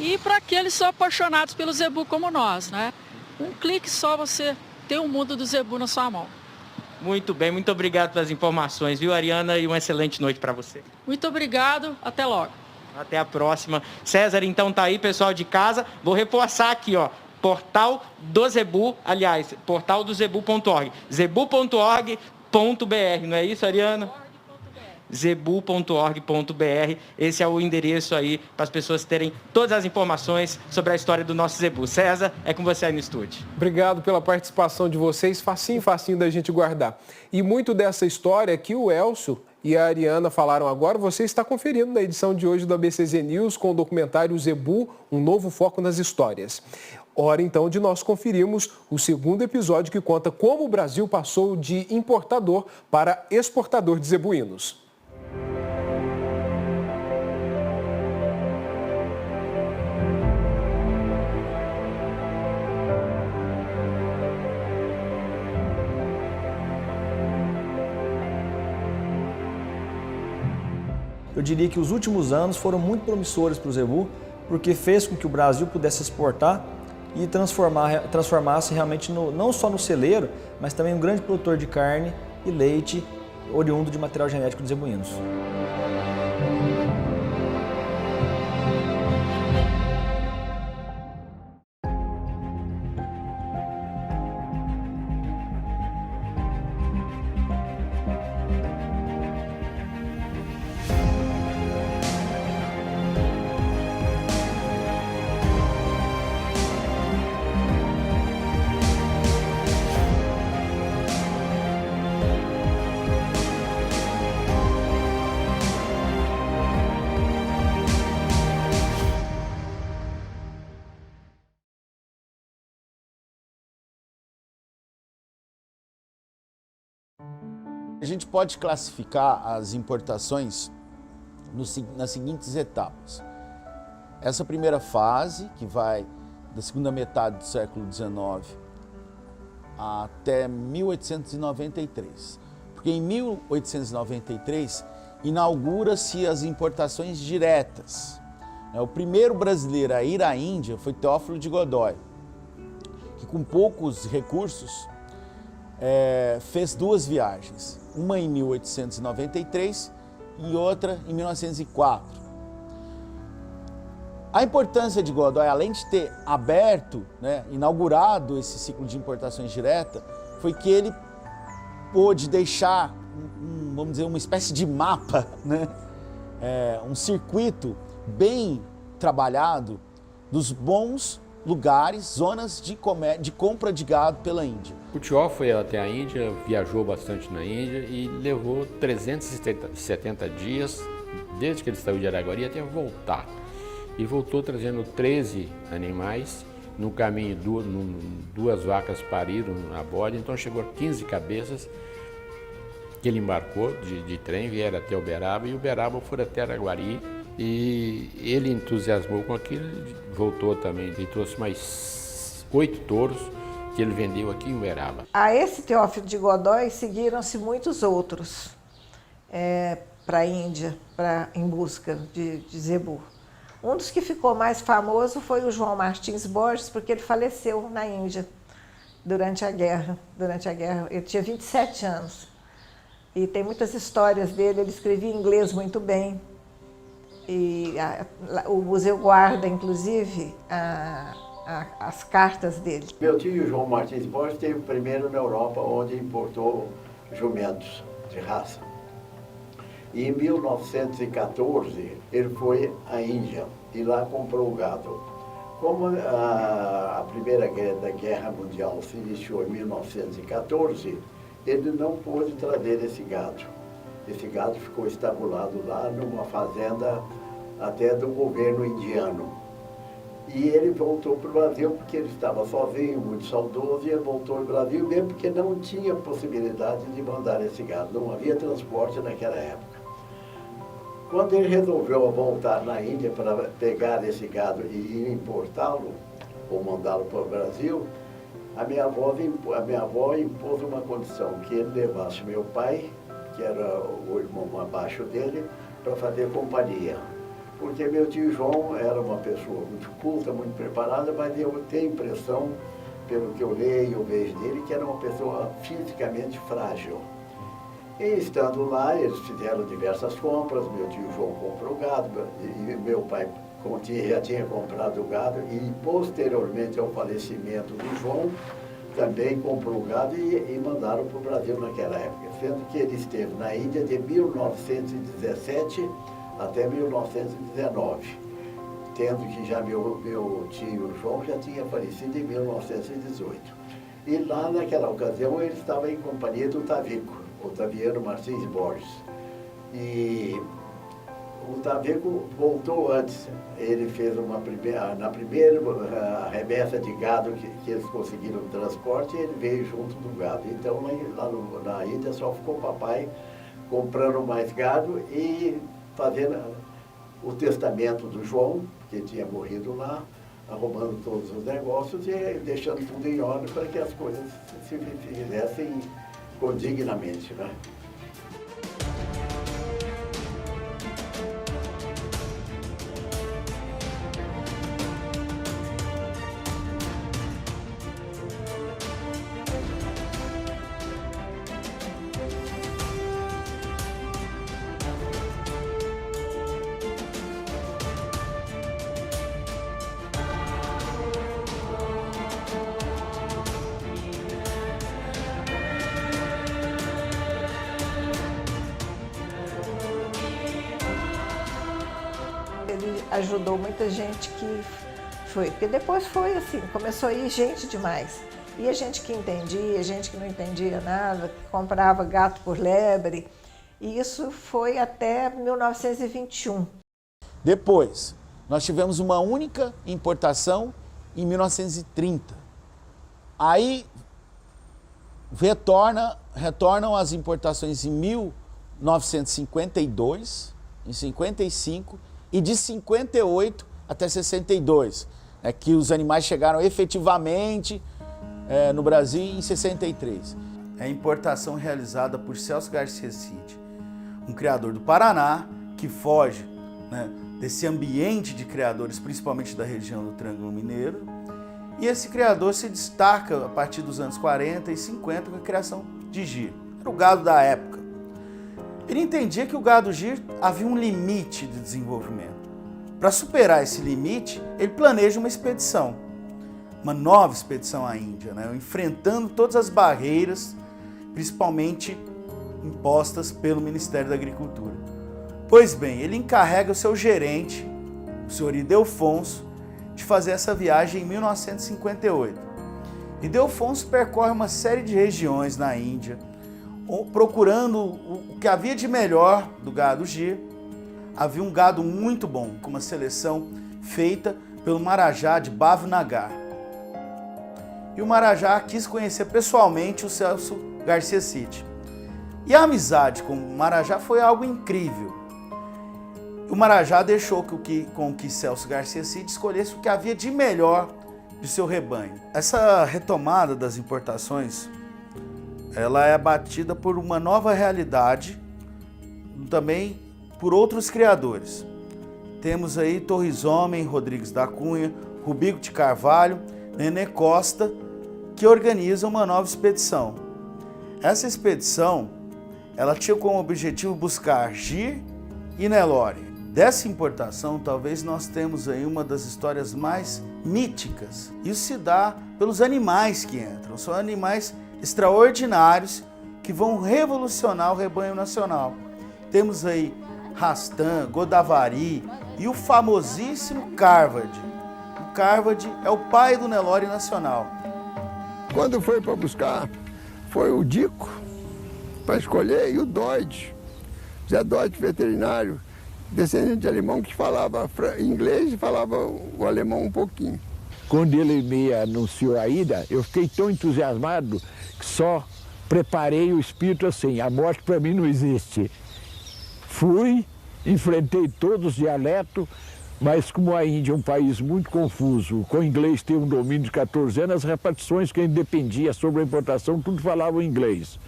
e para aqueles que são apaixonados pelo zebu como nós, né? Um clique só você tem o mundo do zebu na sua mão. Muito bem, muito obrigado pelas informações, viu, Ariana? E uma excelente noite para você. Muito obrigado, até logo. Até a próxima. César, então tá aí, pessoal de casa. Vou reforçar aqui, ó. Portal do Zebu, aliás, portal do zebu.org, zebu.org.br, não é isso, Ariana? zebu.org.br, esse é o endereço aí para as pessoas terem todas as informações sobre a história do nosso zebu. César, é com você aí no estúdio. Obrigado pela participação de vocês, facinho da gente guardar. E muito dessa história que o Elcio e a Ariana falaram agora, você está conferindo na edição de hoje do ABCZ News com o documentário Zebu, um novo foco nas histórias. Hora então de nós conferirmos o segundo episódio que conta como o Brasil passou de importador para exportador de zebuínos. Eu diria que os últimos anos foram muito promissores para o zebu, porque fez com que o Brasil pudesse exportar e transformasse realmente não só no celeiro, mas também um grande produtor de carne e leite oriundo de material genético dos zebuínos. A gente pode classificar as importações nas seguintes etapas. Essa primeira fase, que vai da segunda metade do século XIX até 1893. Porque em 1893 inaugura-se as importações diretas. O primeiro brasileiro a ir à Índia foi Teófilo de Godoy, que com poucos recursos fez 2 viagens, uma em 1893 e outra em 1904. A importância de Godoy, além de ter aberto, inaugurado esse ciclo de importações diretas, foi que ele pôde deixar, vamos dizer, uma espécie de mapa, um circuito bem trabalhado dos bons lugares, zonas de compra de gado pela Índia. O Teófilo foi até a Índia, viajou bastante na Índia e levou 370 dias, desde que ele saiu de Araguari até voltar. E voltou trazendo 13 animais, no caminho 2 vacas pariram a bordo, então chegou a 15 cabeças que ele embarcou de trem, vieram até Uberaba e Uberaba foi até Araguari. E ele entusiasmou com aquilo, voltou também e trouxe mais 8 touros que ele vendeu aqui em Uberaba. A esse Teófilo de Godoy seguiram-se muitos outros para a Índia, em busca de zebu. Um dos que ficou mais famoso foi o João Martins Borges, porque ele faleceu na Índia durante a guerra. Ele tinha 27 anos. E tem muitas histórias dele, ele escrevia inglês muito bem. E o museu guarda, inclusive, as cartas dele. Meu tio João Martins Borges esteve primeiro na Europa, onde importou jumentos de raça. E em 1914 ele foi à Índia e lá comprou o gado. Como a Primeira Guerra Mundial se iniciou em 1914, ele não pôde trazer esse gado. Esse gado ficou estabulado lá numa fazenda até do governo indiano. E ele voltou para o Brasil porque ele estava sozinho, muito saudoso, e ele voltou ao Brasil mesmo porque não tinha possibilidade de mandar esse gado. Não havia transporte naquela época. Quando ele resolveu voltar na Índia para pegar esse gado e importá-lo, ou mandá-lo para o Brasil, a minha avó impôs uma condição, que ele levasse meu pai, que era o irmão abaixo dele, para fazer companhia. Porque meu tio João era uma pessoa muito culta, muito preparada, mas eu tenho a impressão, pelo que eu leio e eu vejo dele, que era uma pessoa fisicamente frágil. E estando lá, eles fizeram diversas compras, meu tio João comprou gado, e meu pai já tinha comprado o gado, e posteriormente ao falecimento do João, também comprou o gado e mandaram para o Brasil naquela época, sendo que ele esteve na Índia de 1917 até 1919, tendo que já meu tio João já tinha falecido em 1918. E lá naquela ocasião ele estava em companhia do Tavico, Otaviano Martins Borges. E o Tavico voltou antes. Ele fez na primeira remessa de gado que eles conseguiram no transporte, ele veio junto do gado. Então lá na Índia só ficou o papai comprando mais gado e fazendo o testamento do João, que tinha morrido lá, arrumando todos os negócios e deixando tudo em ordem para que as coisas se fizessem dignamente, né? Ele ajudou muita gente que foi, porque depois foi assim, começou a ir gente demais. Ia gente que entendia, gente que não entendia nada, que comprava gato por lebre. E isso foi até 1921. Depois, nós tivemos uma única importação em 1930. Aí retorna retornam as importações em 1952, em 55 e de 58 até 62, que os animais chegaram efetivamente no Brasil em 63. É a importação realizada por Celso Garcia Cid, um criador do Paraná que foge, né, desse ambiente de criadores, principalmente da região do Triângulo Mineiro. E esse criador se destaca a partir dos anos 40 e 50 com a criação de gir. Era o gado da época. Ele entendia que o gado gir havia um limite de desenvolvimento. Para superar esse limite, ele planeja uma expedição, uma nova expedição à Índia, né, enfrentando todas as barreiras, principalmente impostas pelo Ministério da Agricultura. Pois bem, ele encarrega o seu gerente, o senhor Ildefonso, de fazer essa viagem em 1958. Ildefonso percorre uma série de regiões na Índia, procurando o que havia de melhor do gado gir. Havia um gado muito bom, com uma seleção feita pelo Marajá de Bhavnagar. E o Marajá quis conhecer pessoalmente o Celso Garcia Cid. E a amizade com o Marajá foi algo incrível. O Marajá deixou com que Celso Garcia Cid escolhesse o que havia de melhor de seu rebanho. Essa retomada das importações, ela é abatida por uma nova realidade, também por outros criadores. Temos aí Torres Homem, Rodrigues da Cunha, Rubico de Carvalho, Nenê Costa, que organizam uma nova expedição. Essa expedição, ela tinha como objetivo buscar gir e Nelore. Dessa importação, talvez nós temos aí uma das histórias mais míticas. Isso se dá pelos animais que entram. São animais extraordinários que vão revolucionar o rebanho nacional. Temos aí Rastan, Godavari e o famosíssimo Carvard. O Carvard é o pai do Nelore nacional. Quando foi para buscar, foi o Dico para escolher e o Dodge, Zé Dodge, veterinário, descendente de alemão que falava inglês e falava o alemão um pouquinho. Quando ele me anunciou a ida, eu fiquei tão entusiasmado que só preparei o espírito assim, a morte para mim não existe. Fui, enfrentei todos os dialetos, mas como a Índia é um país muito confuso, com o inglês tem um domínio de 14 anos, as repartições que dependia sobre a importação, tudo falavam inglês.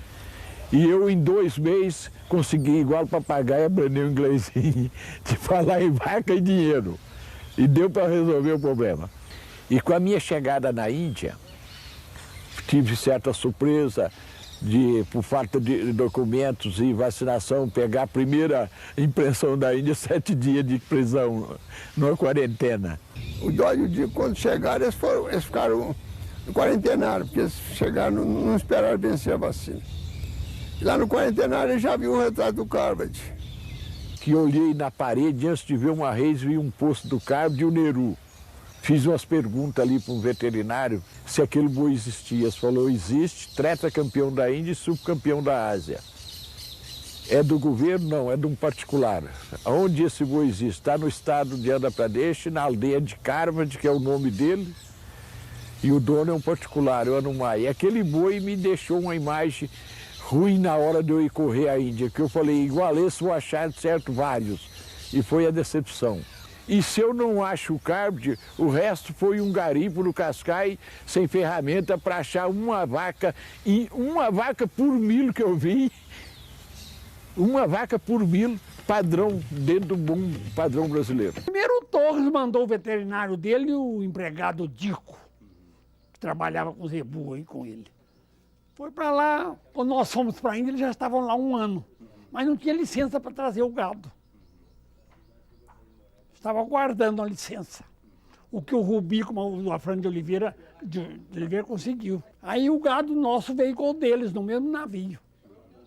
E eu, em 2 meses, consegui, igual papagaio, aprender o inglesinho de falar em vaca e dinheiro. E deu para resolver o problema. E com a minha chegada na Índia, tive certa surpresa por falta de documentos e vacinação, pegar a primeira impressão da Índia, 7 dias de prisão, numa quarentena. O Dói e o Dico, quando chegaram, eles ficaram no quarentenário, porque eles chegaram, não esperaram vencer a vacina. E lá no quarentenário eu já vi o retrato do Carvard. Que eu olhei na parede, antes de ver uma reis, vi um posto do Carvard e o Neru. Fiz umas perguntas ali para um veterinário se aquele boi existia. Ele falou, existe, tetracampeão da Índia e subcampeão da Ásia. É do governo? Não, é de um particular. Onde esse boi existe? Está no estado de Andhra Pradesh, na aldeia de Carvard, que é o nome dele, e o dono é um particular, o Anumai. E aquele boi me deixou uma imagem ruim na hora de eu ir correr à Índia, que eu falei, igual esse vou achar certo vários. E foi a decepção. E se eu não acho o Carvard, o resto foi um garimpo no Cascai, sem ferramenta, para achar uma vaca, e uma vaca por mil que eu vi, uma vaca por mil, padrão, dentro do bom padrão brasileiro. Primeiro o Torres mandou o veterinário dele e o empregado Dico, que trabalhava com o zebu aí com ele. Foi para lá, quando nós fomos para a Índia, eles já estavam lá 1 ano, mas não tinha licença para trazer o gado. Estava aguardando a licença. O que o Rubico, o Afrânio de Oliveira conseguiu. Aí o gado nosso veio com o deles, no mesmo navio.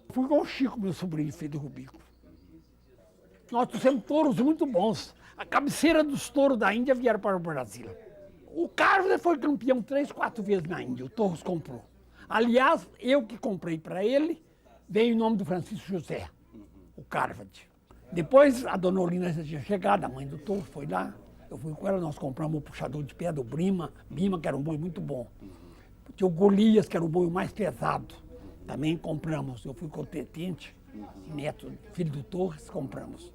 Fui com o Chico, meu sobrinho, filho do Rubico. Nós trouxemos touros muito bons. A cabeceira dos touros da Índia vieram para o Brasil. O Carvard foi campeão 3, 4 vezes na Índia, o Torres comprou. Aliás, eu que comprei para ele, veio em nome do Francisco José, o Carvard. Depois a dona Olina já tinha chegado, a mãe do Torres foi lá. Eu fui com ela, nós compramos o puxador de pé do Bima, que era um boi muito bom. Tinha o Golias, que era o boi mais pesado. Também compramos. Eu fui competente, neto, filho do Torres, compramos.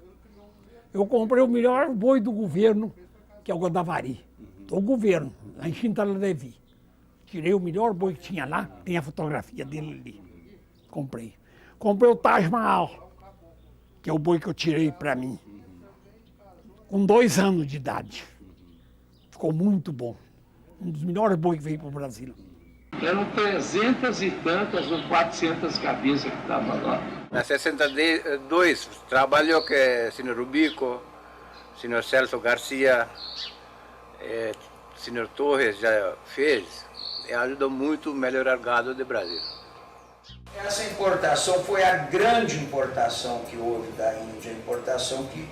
Eu comprei o melhor boi do governo, que é o Godavari. Do governo, lá em Xintalalevi. Tirei o melhor boi que tinha lá, tem a fotografia dele ali. Comprei. Comprei o Taj Mahal, que é o boi que eu tirei para mim. Com 2 anos de idade. Ficou muito bom. Um dos melhores bois que veio para o Brasil. Eram 300 e tantas ou 400 cabeças que estavam lá. Na 62 trabalhou com o senhor Rubico, o senhor Celso Garcia, o senhor Torres já fez e ajudou muito a melhorar o gado do Brasil. Essa importação foi a grande importação que houve da Índia, a importação que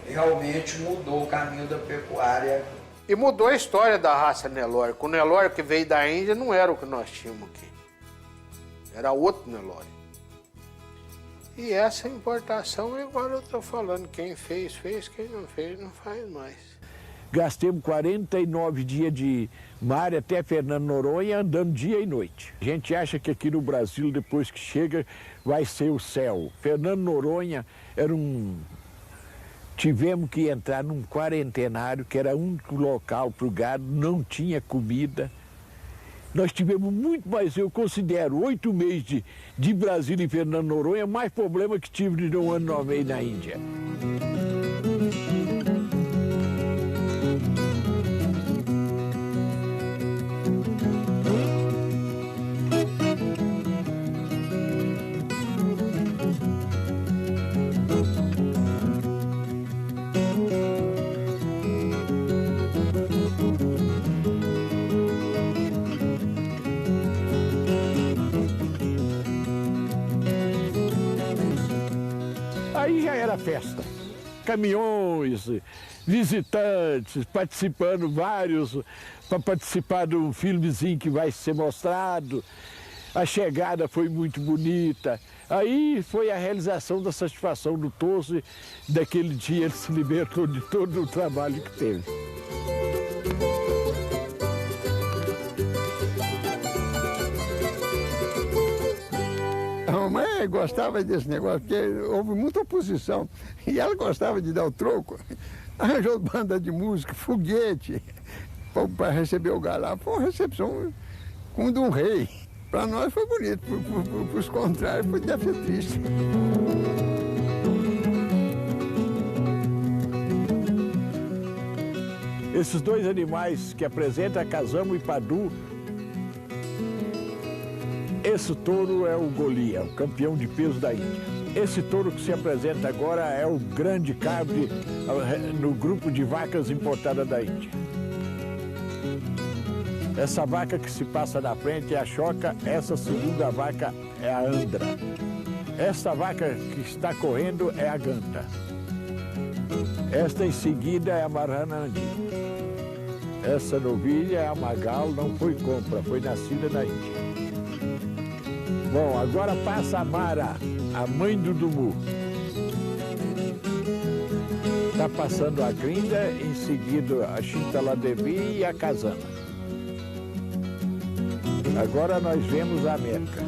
realmente mudou o caminho da pecuária. E mudou a história da raça Nelore. O Nelore que veio da Índia não era o que nós tínhamos aqui. Era outro Nelore. E essa importação, agora eu estou falando, quem fez, fez, quem não fez, não faz mais. Gastemos 49 dias de mar até Fernando Noronha andando dia e noite. A gente acha que aqui no Brasil, depois que chega, vai ser o céu. Fernando Noronha era Tivemos que entrar num quarentenário, que era o único local para o gado, não tinha comida. Nós tivemos muito, mas eu considero 8 meses de Brasília e Fernando Noronha mais problema que tive de um ano e meio na Índia. Aí já era festa. Caminhões, visitantes, participando vários, para participar de um filmezinho que vai ser mostrado. A chegada foi muito bonita. Aí foi a realização da satisfação do Torres. Daquele dia ele se libertou de todo o trabalho que teve. A mamãe gostava desse negócio, porque houve muita oposição. E ela gostava de dar o troco. Arranjou banda de música, foguete, para receber o gado lá. Foi uma recepção como de um rei. Para nós foi bonito, para os contrários deve ser triste. Esses 2 animais que apresenta Casamo e Padu. Esse touro é o Golia, o campeão de peso da Índia. Esse touro que se apresenta agora é o grande cabre no grupo de vacas importadas da Índia. Essa vaca que se passa na frente é a Choca, essa segunda vaca é a Andra. Esta vaca que está correndo é a Ganta. Esta em seguida é a Maranandi. Essa novilha é a Magal, não foi compra, foi nascida na Índia. Bom, agora passa a Mara, a mãe do Dumu. Está passando a Grinda, em seguida a Xintalalevi e a Casana. Agora nós vemos a América.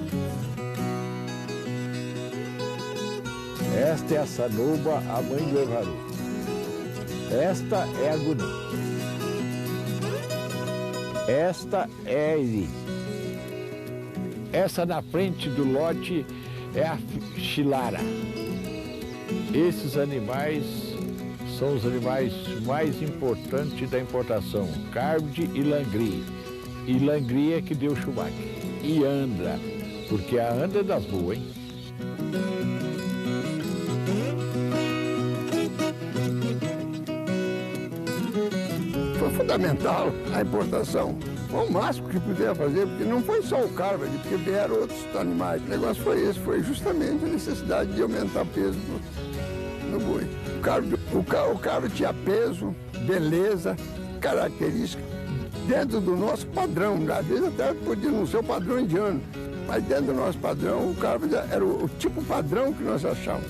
Esta é a Sanoba, a mãe do Evaru. Esta é a Guni. Esta é a Eri. Essa na frente do lote é a Chilara. Esses animais são os animais mais importantes da importação, Carde e Langri. E Langri é que deu Schumacher. E Andra, porque a Andra é das boas, hein? Foi fundamental a importação. Foi o máximo que puder fazer, porque não foi só o carro, porque vieram outros animais. O negócio foi esse, foi justamente a necessidade de aumentar o peso no boi. O carro tinha peso, beleza, característica, dentro do nosso padrão. Às vezes até podia não ser o padrão indiano, mas dentro do nosso padrão, o carro era o tipo padrão que nós achávamos.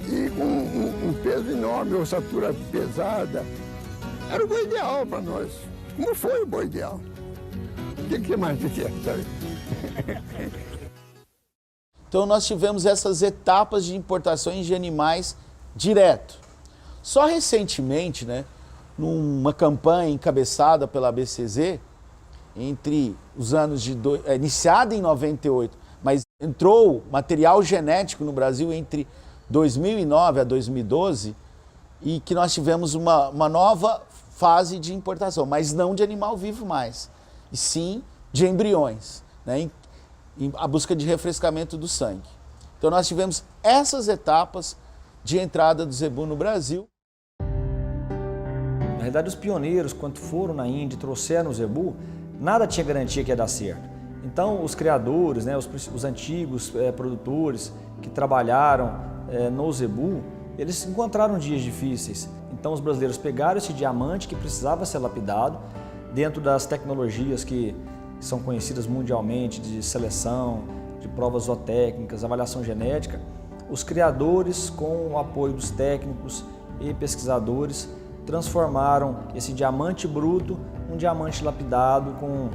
E com um peso enorme, ossatura pesada. Era o boi ideal para nós. Como foi o boi ideal? O que mais você quer, sabe? Então nós tivemos essas etapas de importações de animais direto. Só recentemente, né, numa campanha encabeçada pela ABCZ, entre os anos iniciada em 98, mas entrou material genético no Brasil entre 2009 a 2012, e que nós tivemos uma nova fase de importação, mas não de animal vivo mais, e sim de embriões, né, a busca de refrescamento do sangue. Então nós tivemos essas etapas de entrada do zebu no Brasil. Na realidade, os pioneiros, quando foram na Índia e trouxeram o zebu, nada tinha garantia que ia dar certo. Então os criadores, né, os antigos produtores que trabalharam no zebu, eles encontraram dias difíceis. Então os brasileiros pegaram esse diamante que precisava ser lapidado dentro das tecnologias que são conhecidas mundialmente, de seleção, de provas zootécnicas, avaliação genética. Os criadores, com o apoio dos técnicos e pesquisadores, transformaram esse diamante bruto um diamante lapidado com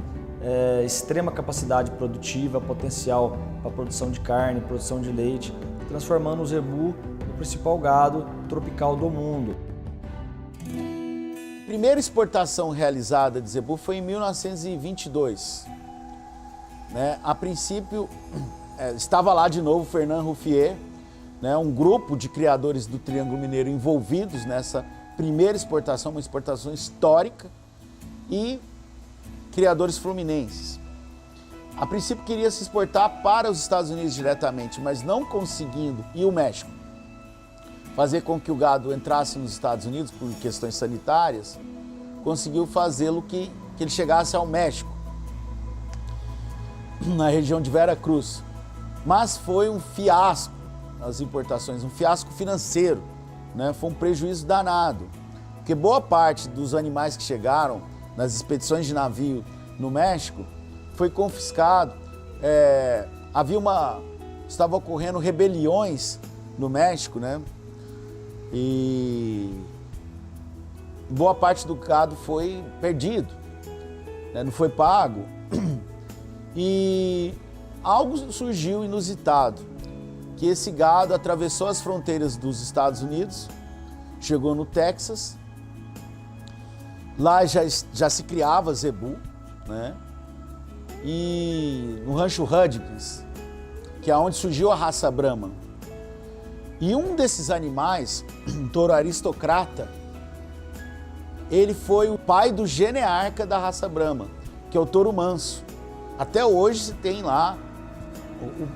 extrema capacidade produtiva, potencial para produção de carne, produção de leite, transformando o zebu no principal gado tropical do mundo. A primeira exportação realizada de zebu foi em 1922. Né? A princípio, estava lá de novo Fernand Ruffier, né? Um grupo de criadores do Triângulo Mineiro envolvidos nessa primeira exportação, uma exportação histórica, e criadores fluminenses. A princípio queria se exportar para os Estados Unidos diretamente, mas não conseguindo, e o México, fazer com que o gado entrasse nos Estados Unidos por questões sanitárias, conseguiu fazê-lo que ele chegasse ao México, na região de Vera Cruz. Mas foi um fiasco as importações, um fiasco financeiro, né? Foi um prejuízo danado, porque boa parte dos animais que chegaram nas expedições de navio no México foi confiscado. Estava ocorrendo rebeliões no México, né? E boa parte do gado foi perdido, né? Não foi pago. E algo surgiu inusitado, que esse gado atravessou as fronteiras dos Estados Unidos, chegou no Texas, lá já se criava zebu, né? E no rancho Hudgens, que é onde surgiu a raça Brahman. E um desses animais, um touro aristocrata, ele foi o pai do genearca da raça Brahman, que é o touro manso. Até hoje se tem lá o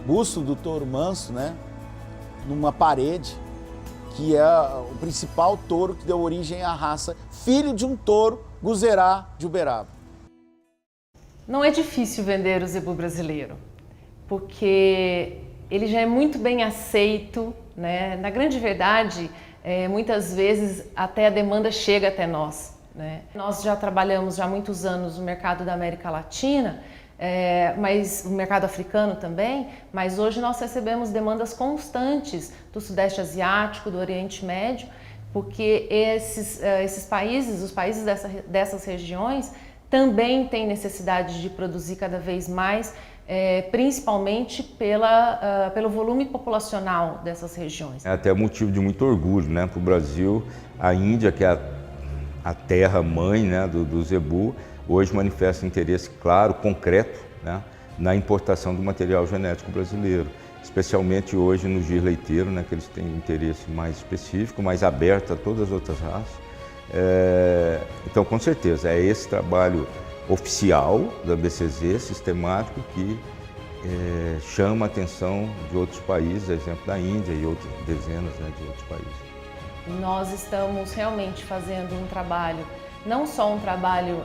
busto do touro manso, né, numa parede, que é o principal touro que deu origem à raça, filho de um touro Guzerá de Uberaba. Não é difícil vender o zebu brasileiro, porque ele já é muito bem aceito, né? Na grande verdade, muitas vezes até a demanda chega até nós, né? Nós já trabalhamos há muitos anos no mercado da América Latina, mas o mercado africano também, mas hoje nós recebemos demandas constantes do Sudeste Asiático, do Oriente Médio, porque esses países, os países dessas regiões, também têm necessidade de produzir cada vez mais, principalmente pelo volume populacional dessas regiões. É até motivo de muito orgulho, né, para o Brasil. A Índia, que é a terra-mãe, né, do zebu, hoje manifesta interesse claro, concreto, né, na importação do material genético brasileiro, especialmente hoje no gir leiteiro, né, que eles têm interesse mais específico, mais aberto a todas as outras raças. Então, com certeza, é esse trabalho oficial da ABCZ, sistemático, que chama a atenção de outros países, exemplo da Índia e outras dezenas, né, de outros países. Nós estamos realmente fazendo um trabalho, não só um trabalho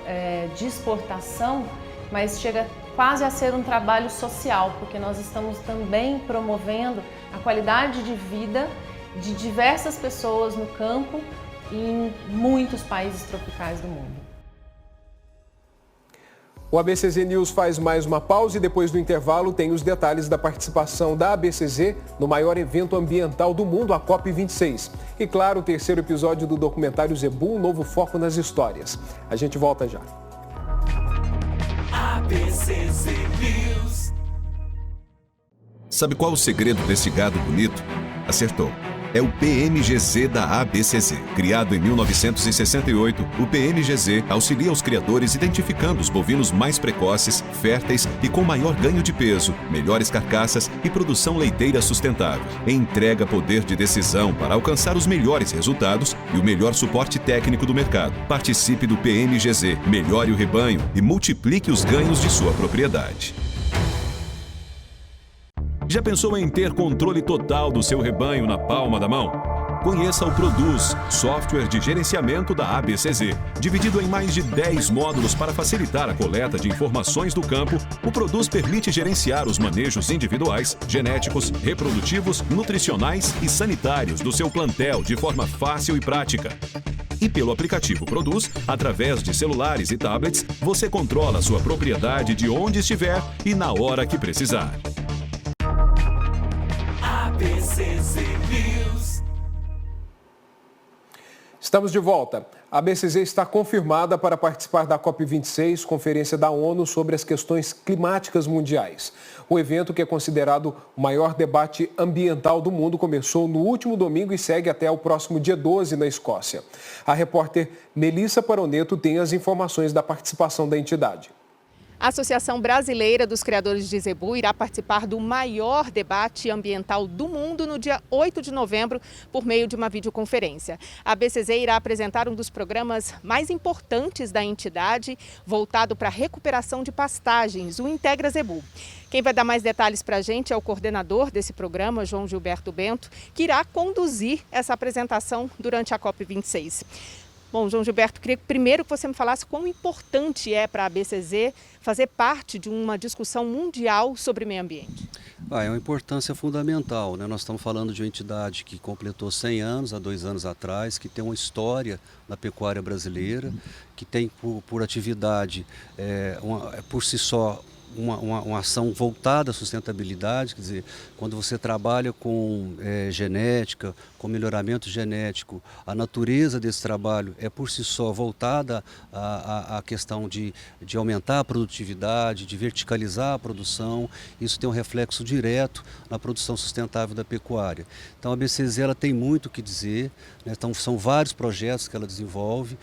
de exportação, mas chega quase a ser um trabalho social, porque nós estamos também promovendo a qualidade de vida de diversas pessoas no campo e em muitos países tropicais do mundo. O ABCZ News faz mais uma pausa e depois do intervalo tem os detalhes da participação da ABCZ no maior evento ambiental do mundo, a COP26. E claro, o terceiro episódio do documentário Zebu, um novo foco nas histórias. A gente volta já. ABCZ News. Sabe qual o segredo desse gado bonito? Acertou. É o PMGZ da ABCZ. Criado em 1968, o PMGZ auxilia os criadores identificando os bovinos mais precoces, férteis e com maior ganho de peso, melhores carcaças e produção leiteira sustentável. Entrega poder de decisão para alcançar os melhores resultados e o melhor suporte técnico do mercado. Participe do PMGZ, melhore o rebanho e multiplique os ganhos de sua propriedade. Já pensou em ter controle total do seu rebanho na palma da mão? Conheça o Produz, software de gerenciamento da ABCZ. Dividido em mais de 10 módulos para facilitar a coleta de informações do campo, o Produz permite gerenciar os manejos individuais, genéticos, reprodutivos, nutricionais e sanitários do seu plantel de forma fácil e prática. E pelo aplicativo Produz, através de celulares e tablets, você controla sua propriedade de onde estiver e na hora que precisar. ABCZ News. Estamos de volta. A ABCZ está confirmada para participar da COP26, Conferência da ONU sobre as questões climáticas mundiais. O evento, que é considerado o maior debate ambiental do mundo, começou no último domingo e segue até o próximo dia 12 na Escócia. A repórter Melissa Paroneto tem as informações da participação da entidade. A Associação Brasileira dos Criadores de Zebu irá participar do maior debate ambiental do mundo no dia 8 de novembro, por meio de uma videoconferência. A ABCZ irá apresentar um dos programas mais importantes da entidade, voltado para a recuperação de pastagens, o Integra Zebu. Quem vai dar mais detalhes para a gente é o coordenador desse programa, João Gilberto Bento, que irá conduzir essa apresentação durante a COP26. Bom, João Gilberto, queria primeiro que você me falasse quão importante é para a ABCZ fazer parte de uma discussão mundial sobre meio ambiente. É uma importância fundamental, né? Nós estamos falando de uma entidade que completou 100 anos, há 2 anos atrás, que tem uma história na pecuária brasileira, que tem por atividade, por si só, uma ação voltada à sustentabilidade, quer dizer, quando você trabalha com genética, com melhoramento genético, a natureza desse trabalho é por si só voltada à questão de aumentar a produtividade, de verticalizar a produção. Isso tem um reflexo direto na produção sustentável da pecuária. Então a ABCZ ela tem muito o que dizer, né? Então, são vários projetos que ela desenvolve,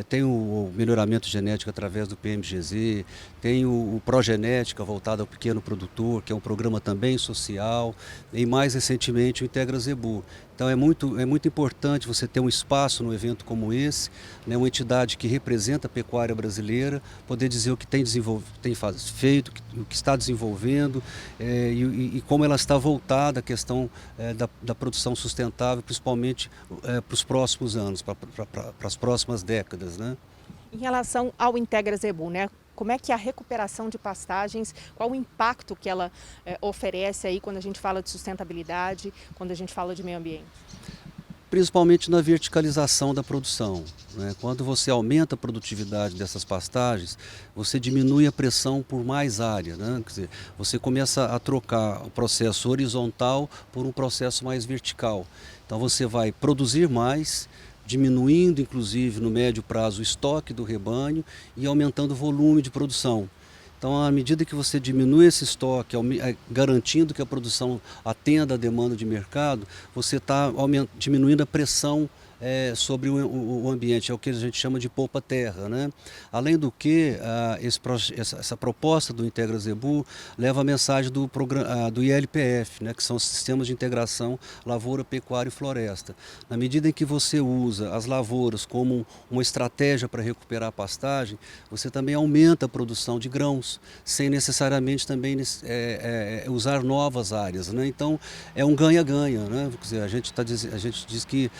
tem o melhoramento genético através do PMGZ, tem o Progenética voltado ao pequeno produtor, que é um programa também social, e mais recentemente o Integra Zebu. Então é muito importante você ter um espaço num evento como esse, né, uma entidade que representa a pecuária brasileira, poder dizer o que tem feito, o que está desenvolvendo e como ela está voltada à questão da produção sustentável, principalmente para os próximos anos, para as próximas décadas, né? Em relação ao Integra Zebu, né? Como é que a recuperação de pastagens, qual o impacto que ela oferece aí quando a gente fala de sustentabilidade, quando a gente fala de meio ambiente? Principalmente na verticalização da produção, né? Quando você aumenta a produtividade dessas pastagens, você diminui a pressão por mais área, né? Quer dizer, você começa a trocar o processo horizontal por um processo mais vertical. Então você vai produzir mais, diminuindo inclusive no médio prazo o estoque do rebanho e aumentando o volume de produção. Então, à medida que você diminui esse estoque, garantindo que a produção atenda a demanda de mercado, você está diminuindo a pressão sobre o ambiente, é o que a gente chama de poupa-terra, né? Além do que, essa proposta do Integra Zebu leva a mensagem do ILPF, né? Que são os Sistemas de Integração Lavoura, Pecuária e Floresta. Na medida em que você usa as lavouras como uma estratégia para recuperar a pastagem, você também aumenta a produção de grãos, sem necessariamente também usar novas áreas, né? Então, é um ganha-ganha, né? Quer dizer, a gente diz que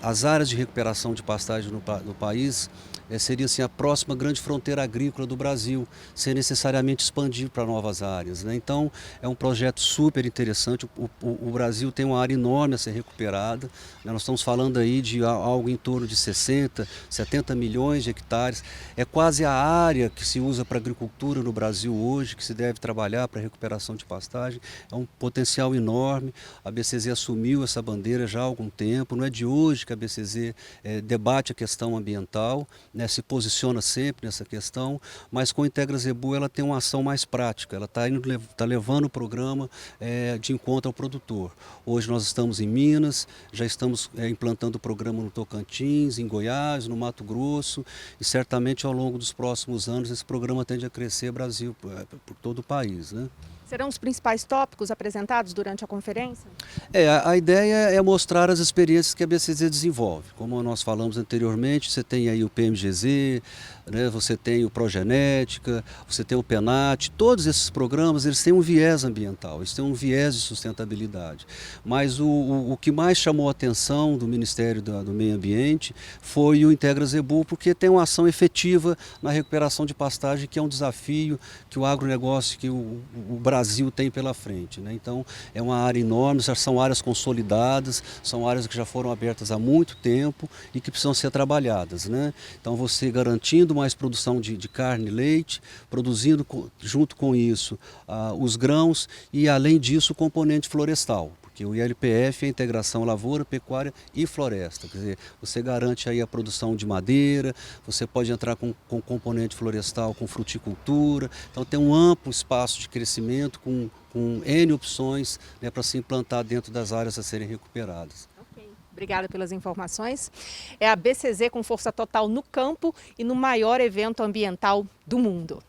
as áreas de recuperação de pastagem no país seria assim, a próxima grande fronteira agrícola do Brasil, sem necessariamente expandir para novas áreas, né? Então, é um projeto super interessante. O Brasil tem uma área enorme a ser recuperada, né? Nós estamos falando aí de algo em torno de 60, 70 milhões de hectares. É quase a área que se usa para agricultura no Brasil hoje, que se deve trabalhar para a recuperação de pastagem. É um potencial enorme. A ABCZ assumiu essa bandeira já há algum tempo, não é de hoje hoje que a BCZ debate a questão ambiental, né, se posiciona sempre nessa questão, mas com a Integra Zebu ela tem uma ação mais prática, ela está levando o programa de encontro ao produtor. Hoje nós estamos em Minas, já estamos implantando o programa no Tocantins, em Goiás, no Mato Grosso, e certamente ao longo dos próximos anos esse programa tende a crescer Brasil, por todo o país, né? Serão os principais tópicos apresentados durante a conferência? A ideia é mostrar as experiências que a BCZ desenvolve. Como nós falamos anteriormente, você tem aí o PMGZ, né, você tem o Progenética, você tem o PENAT, todos esses programas eles têm um viés ambiental, eles têm um viés de sustentabilidade. Mas o que mais chamou a atenção do Ministério do Meio Ambiente foi o Integra Zebu, porque tem uma ação efetiva na recuperação de pastagem, que é um desafio que o agronegócio, que o Brasil tem pela frente, né? Então é uma área enorme, já são áreas consolidadas, são áreas que já foram abertas há muito tempo e que precisam ser trabalhadas, né? Então você garantindo mais produção de carne e leite, produzindo junto com isso os grãos e além disso o componente florestal. Porque o ILPF é a integração lavoura, pecuária e floresta. Quer dizer, você garante aí a produção de madeira, você pode entrar com componente florestal, com fruticultura. Então tem um amplo espaço de crescimento com N opções, né, para se implantar dentro das áreas a serem recuperadas. Obrigada pelas informações. É a BCZ com força total no campo e no maior evento ambiental do mundo.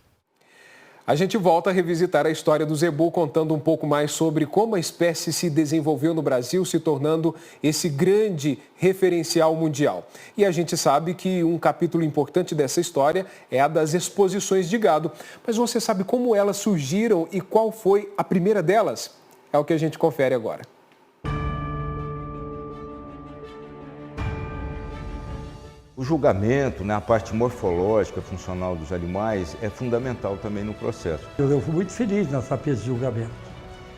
A gente volta a revisitar a história do zebu, contando um pouco mais sobre como a espécie se desenvolveu no Brasil, se tornando esse grande referencial mundial. E a gente sabe que um capítulo importante dessa história é a das exposições de gado. Mas você sabe como elas surgiram e qual foi a primeira delas? É o que a gente confere agora. O julgamento, né, a parte morfológica, funcional dos animais, é fundamental também no processo. Eu fui muito feliz nessa peça de julgamento.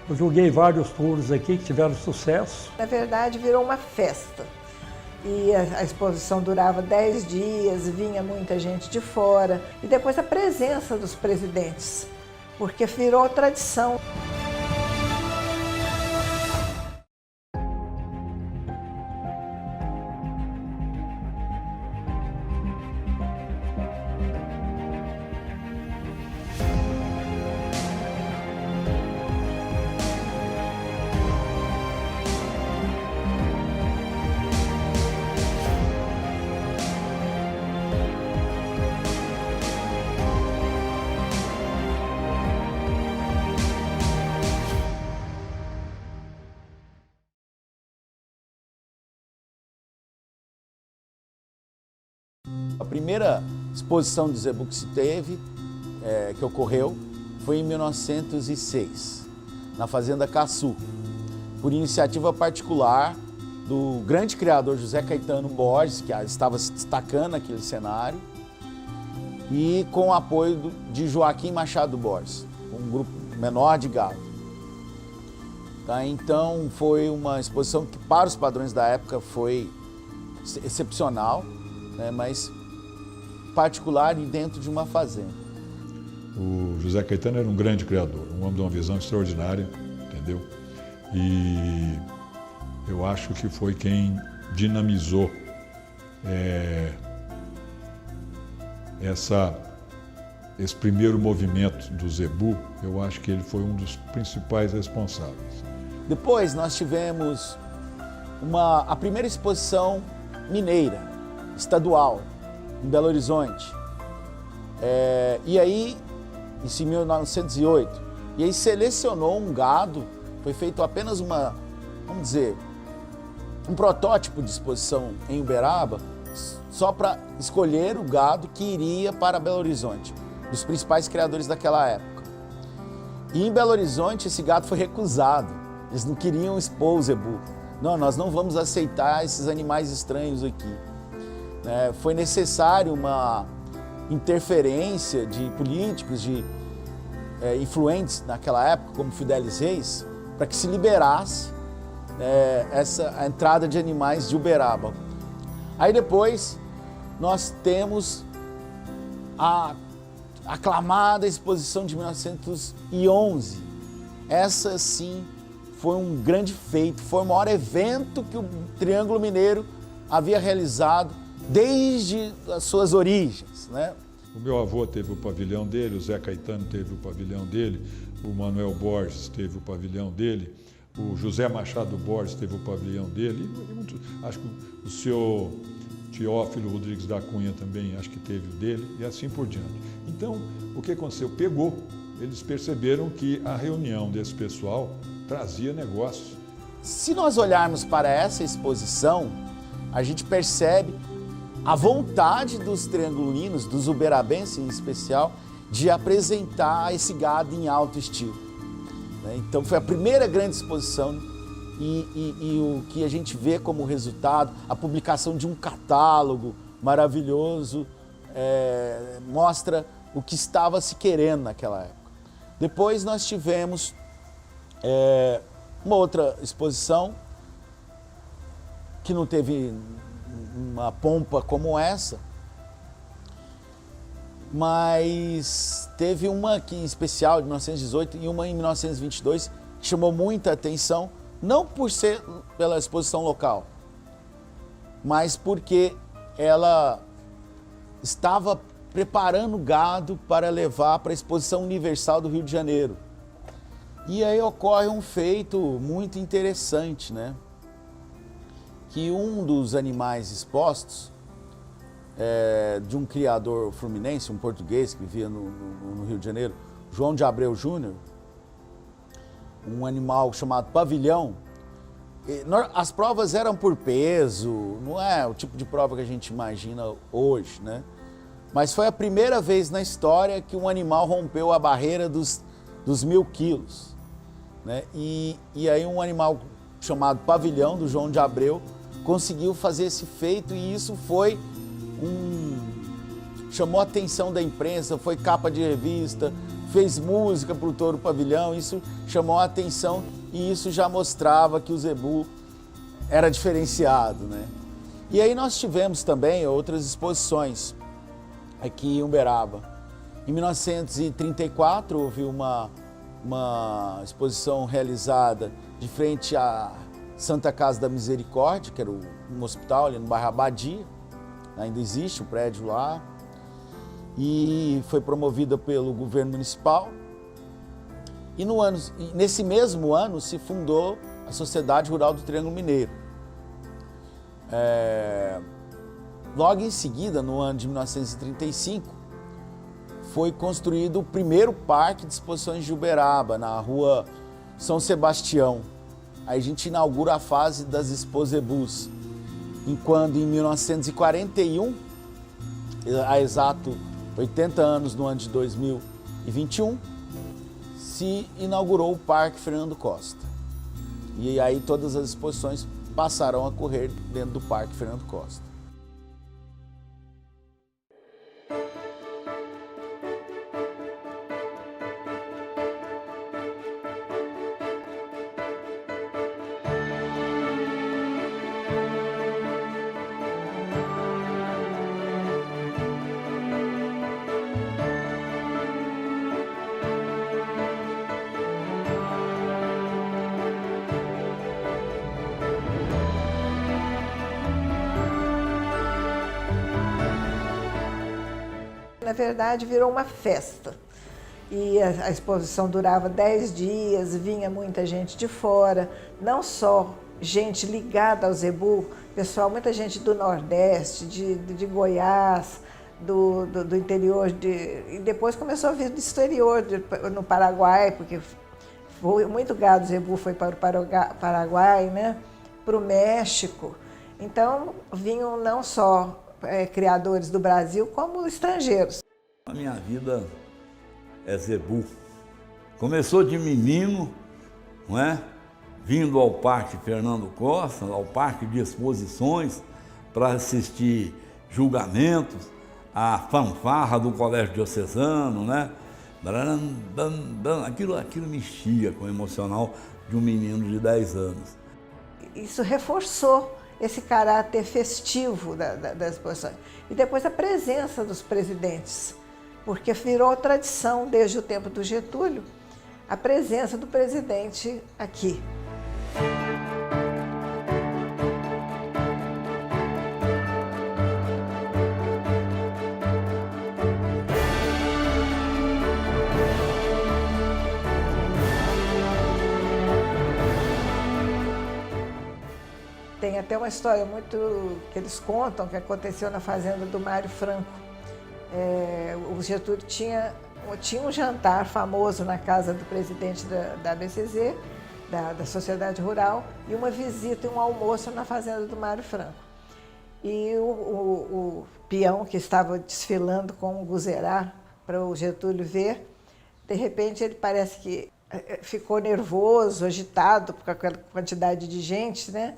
Eu julguei vários touros aqui que tiveram sucesso. Na verdade, virou uma festa. E a exposição durava 10 dias, vinha muita gente de fora. E depois a presença dos presidentes, porque virou tradição. A primeira exposição de zebu que se teve, que ocorreu, foi em 1906, na Fazenda Caçu, por iniciativa particular do grande criador José Caetano Borges, que estava se destacando naquele cenário, e com o apoio de Joaquim Machado Borges, um grupo menor de gado. Tá? Então foi uma exposição que para os padrões da época foi excepcional, né, mas particular e dentro de uma fazenda. O José Caetano era um grande criador, um homem de uma visão extraordinária, entendeu? E eu acho que foi quem dinamizou esse primeiro movimento do zebu. Eu acho que ele foi um dos principais responsáveis. Depois nós tivemos a primeira exposição mineira, estadual, em Belo Horizonte. E aí, isso em 1908, e aí selecionou um gado, foi feito apenas vamos dizer, um protótipo de exposição em Uberaba, só para escolher o gado que iria para Belo Horizonte, dos principais criadores daquela época. E em Belo Horizonte esse gado foi recusado, eles não queriam expor o zebu. Não, nós não vamos aceitar esses animais estranhos aqui. Foi necessário uma interferência de políticos, de influentes naquela época, como Fidelis Reis, para que se liberasse a entrada de animais de Uberaba. Aí depois nós temos a aclamada exposição de 1911. Essa sim foi um grande feito, foi o maior evento que o Triângulo Mineiro havia realizado desde as suas origens, né? O meu avô teve o pavilhão dele, o Zé Caetano teve o pavilhão dele, o Manuel Borges teve o pavilhão dele, o José Machado Borges teve o pavilhão dele, e acho que o senhor Teófilo Rodrigues da Cunha também acho que teve o dele, e assim por diante. Então, o que aconteceu? Pegou. Eles perceberam que a reunião desse pessoal trazia negócios. Se nós olharmos para essa exposição, a gente percebe a vontade dos triangulinos, dos uberabenses em especial, de apresentar esse gado em alto estilo. Então foi a primeira grande exposição e o que a gente vê como resultado, a publicação de um catálogo maravilhoso, mostra o que estava se querendo naquela época. Depois nós tivemos uma outra exposição que não teve uma pompa como essa, mas teve uma aqui em especial, de 1918, e uma em 1922, que chamou muita atenção, não por ser pela exposição local, mas porque ela estava preparando gado para levar para a Exposição Universal do Rio de Janeiro. E aí ocorre um feito muito interessante, né? Que um dos animais expostos, de um criador fluminense, um português que vivia no Rio de Janeiro, João de Abreu Júnior, um animal chamado pavilhão. As provas eram por peso, não é o tipo de prova que a gente imagina hoje, né? Mas foi a primeira vez na história que um animal rompeu a barreira dos 1000 quilos, né? E aí um animal chamado pavilhão, do João de Abreu, conseguiu fazer esse feito, e isso foi chamou a atenção da imprensa, foi capa de revista, fez música para o Touro Pavilhão, isso chamou a atenção e isso já mostrava que o zebu era diferenciado, né? E aí nós tivemos também outras exposições aqui em Uberaba. Em 1934 houve uma exposição realizada de frente à Santa Casa da Misericórdia, que era um hospital ali no bairro Abadia, ainda existe o prédio lá, e foi promovida pelo governo municipal. E nesse mesmo ano se fundou a Sociedade Rural do Triângulo Mineiro. Logo em seguida, no ano de 1935, foi construído o primeiro parque de exposições de Uberaba, na rua São Sebastião. Aí a gente inaugura a fase das Expozebus. Enquanto em 1941, há exato 80 anos, no ano de 2021, se inaugurou o Parque Fernando Costa. E aí todas as exposições passarão a correr dentro do Parque Fernando Costa. Na verdade, virou uma festa. E a exposição durava 10 dias, vinha muita gente de fora, não só gente ligada ao zebu, pessoal, muita gente do Nordeste, de Goiás, do interior, e depois começou a vir do exterior, no Paraguai, porque muito gado zebu foi para o Paraguai, né? Para o México. Então, vinham não só criadores do Brasil, como estrangeiros. A minha vida é zebu. Começou de menino, não é? Vindo ao Parque Fernando Costa, ao Parque de Exposições, para assistir julgamentos, a fanfarra do Colégio Diocesano, né? Aquilo mexia com o emocional de um menino de 10 anos. Isso reforçou esse caráter festivo das exposições. E depois a presença dos presidentes, porque virou tradição desde o tempo do Getúlio, a presença do presidente aqui. Tem até uma história muito que eles contam que aconteceu na fazenda do Mário Franco. O Getúlio tinha um jantar famoso na casa do presidente da ABCZ, da Sociedade Rural, e uma visita e um almoço na fazenda do Mário Franco. E o peão que estava desfilando com o Guzerá para o Getúlio ver, de repente ele parece que ficou nervoso, agitado por aquela quantidade de gente, né?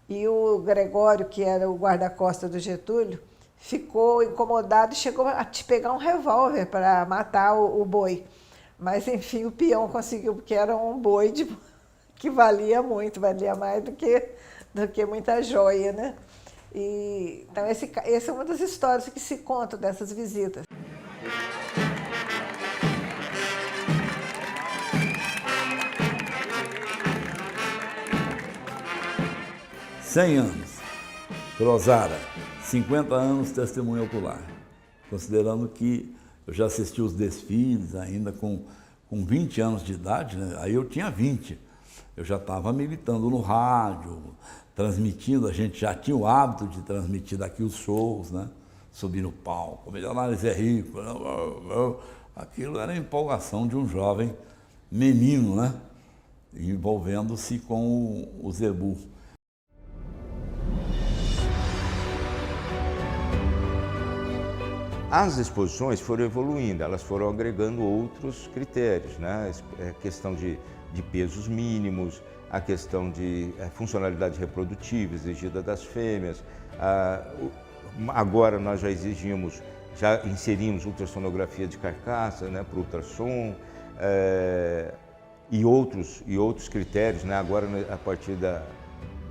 E o Gregório, que era o guarda-costas do Getúlio, ficou incomodado e chegou a te pegar um revólver para matar o boi. Mas, enfim, o peão conseguiu, porque era um boi que valia muito, valia mais do que muita joia, né? Então, essa é uma das histórias que se contam dessas visitas. $100 anos, Crozara, 50 anos testemunho ocular, considerando que eu já assisti os desfiles ainda com 20 anos de idade, né? Aí eu tinha 20, eu já estava militando no rádio, transmitindo, a gente já tinha o hábito de transmitir daqui os shows, né? Subir no palco, Milionários é Rico, aquilo era a empolgação de um jovem menino, né? Envolvendo-se com o zebu. As exposições foram evoluindo, elas foram agregando outros critérios, né? A questão de pesos mínimos, a questão de funcionalidade reprodutiva exigida das fêmeas. Agora nós já inserimos ultrassonografia de carcaça, né, para o ultrassom, e outros critérios, né? Agora, a partir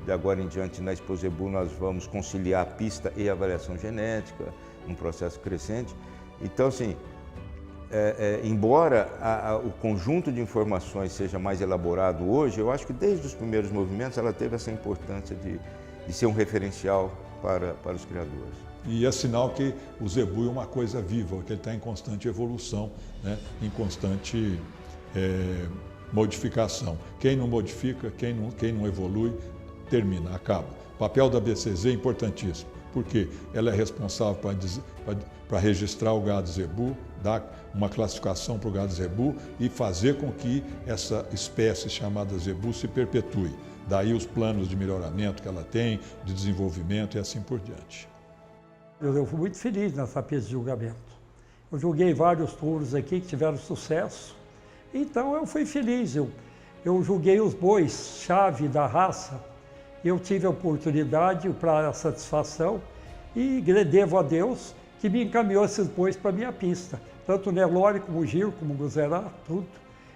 de agora em diante, na Expo Zebu, nós vamos conciliar pista e avaliação genética, um processo crescente. Então, assim, embora o conjunto de informações seja mais elaborado hoje, eu acho que desde os primeiros movimentos ela teve essa importância de ser um referencial para os criadores. E é sinal que o zebu é uma coisa viva, que ele está em constante evolução, né? Em constante modificação. Quem não modifica, quem não evolui, termina, acaba. O papel da ABCZ é importantíssimo, porque ela é responsável para registrar o gado zebu, dar uma classificação para o gado zebu e fazer com que essa espécie chamada zebu se perpetue. Daí os planos de melhoramento que ela tem, de desenvolvimento e assim por diante. Eu fui muito feliz nessa peça de julgamento. Eu julguei vários touros aqui que tiveram sucesso, então eu fui feliz. Eu julguei os bois chave da raça. Eu tive a oportunidade para a satisfação e devo a Deus que me encaminhou esses bois para a minha pista. Tanto o Nelore, como o Giro, como o Guzerá, tudo.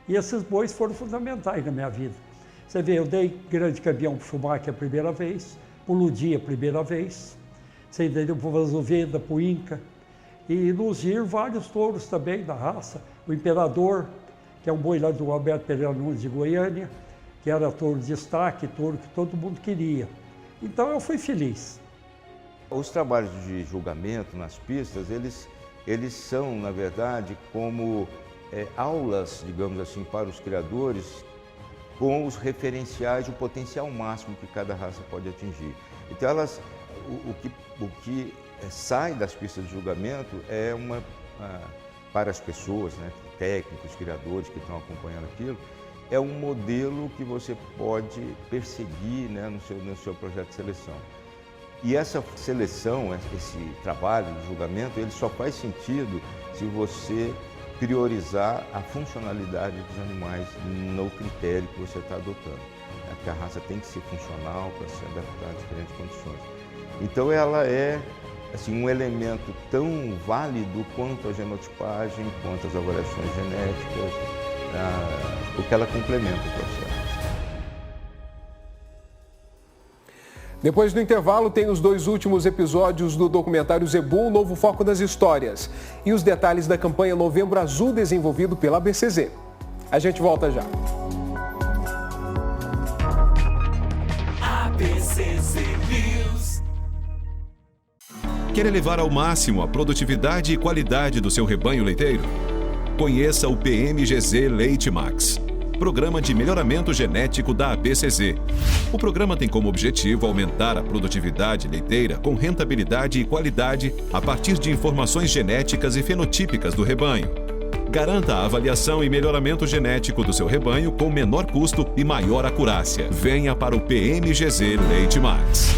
E esses bois foram fundamentais na minha vida. Você vê, eu dei grande campeão para o Schumacher a primeira vez, para o Ludi a primeira vez, você entendeu, para o Vasoveda, para o Inca. E no Giro, vários touros também da raça. O Imperador, que é um boi lá do Alberto Pereira Nunes de Goiânia, que era touro de destaque, touro que todo mundo queria. Então eu fui feliz. Os trabalhos de julgamento nas pistas, eles são, na verdade, como aulas, digamos assim, para os criadores, com os referenciais, o potencial máximo que cada raça pode atingir. Então, o que sai das pistas de julgamento é para as pessoas, né, técnicos, criadores que estão acompanhando aquilo, é um modelo que você pode perseguir, né, no seu projeto de seleção. E essa seleção, esse trabalho de julgamento, ele só faz sentido se você priorizar a funcionalidade dos animais no critério que você está adotando. Porque a raça tem que ser funcional para se adaptar a diferentes condições. Então ela é assim, um elemento tão válido quanto a genotipagem, quanto as avaliações genéticas, porque ela complementa o processo. Depois do intervalo, tem os 2 últimos episódios do documentário Zebu, um novo foco das histórias. E os detalhes da campanha Novembro Azul, desenvolvido pela ABCZ. A gente volta já. ABCZ News. Quer elevar ao máximo a produtividade e qualidade do seu rebanho leiteiro? Conheça o PMGZ Leite Max. Programa de Melhoramento Genético da ABCZ. O programa tem como objetivo aumentar a produtividade leiteira com rentabilidade e qualidade a partir de informações genéticas e fenotípicas do rebanho. Garanta a avaliação e melhoramento genético do seu rebanho com menor custo e maior acurácia. Venha para o PMGZ Leite Max.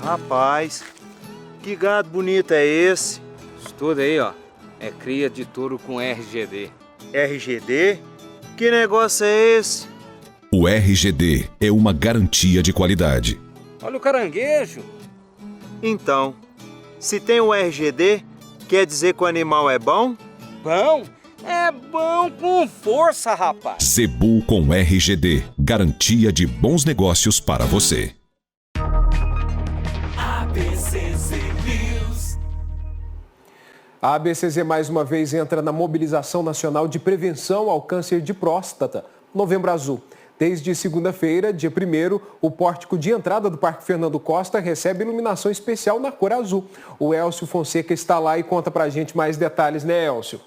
Rapaz, que gado bonito é esse? Isso tudo aí, ó, é cria de touro com RGD. RGD? Que negócio é esse? O RGD é uma garantia de qualidade. Olha o caranguejo. Então, se tem o RGD, quer dizer que o animal é bom? Bom? É bom com força, rapaz. Zebu com RGD, garantia de bons negócios para você. ABCZ News. A ABCZ mais uma vez entra na mobilização nacional de prevenção ao câncer de próstata, Novembro Azul. Desde segunda-feira, dia 1º, o pórtico de entrada do Parque Fernando Costa recebe iluminação especial na cor azul. O Elcio Fonseca está lá e conta pra gente mais detalhes, né, Elcio?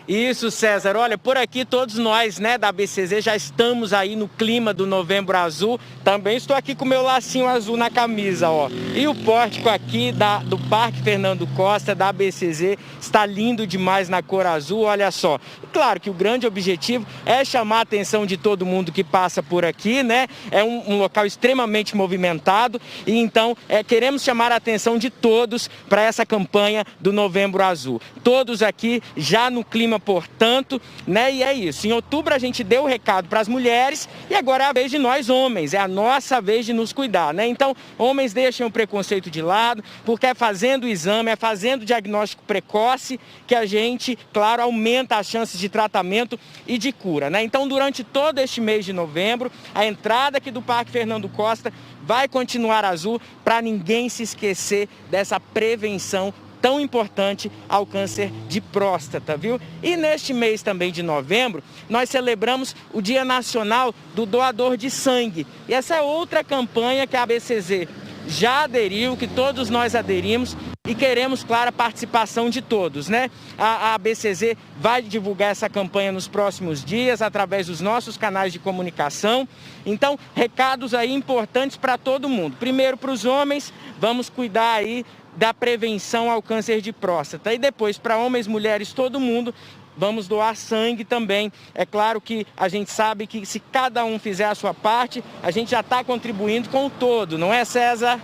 Isso, César. Olha, por aqui todos nós, né, da ABCZ já estamos aí no clima do Novembro Azul. Também estou aqui com o meu lacinho azul na camisa, ó. E o pórtico aqui do Parque Fernando Costa, da ABCZ, está lindo demais na cor azul, olha só. Claro que o grande objetivo é chamar a atenção de todo mundo que passa por aqui, né? É um local extremamente movimentado e então queremos chamar a atenção de todos para essa campanha do Novembro Azul. Todos aqui já no clima, portanto, né? E é isso. Em outubro a gente deu o recado para as mulheres e agora é a vez de nós homens, é a nossa vez de nos cuidar, né? Então, homens deixem o preconceito de lado, porque é fazendo o exame, é fazendo o diagnóstico precoce que a gente, claro, aumenta as chances de tratamento e de cura, né? Então, durante todo este mês de novembro, a entrada aqui do Parque Fernando Costa vai continuar azul para ninguém se esquecer dessa prevenção tão importante ao câncer de próstata, viu? E neste mês também de novembro, nós celebramos o Dia Nacional do Doador de Sangue. E essa é outra campanha que a ABCZ já aderiu, que todos nós aderimos e queremos, claro, a participação de todos, né? A ABCZ vai divulgar essa campanha nos próximos dias através dos nossos canais de comunicação. Então, recados aí importantes para todo mundo. Primeiro, para os homens, vamos cuidar aí da prevenção ao câncer de próstata. E depois, para homens, mulheres, todo mundo, vamos doar sangue também. É claro que a gente sabe que se cada um fizer a sua parte, a gente já está contribuindo com o todo, não é, César?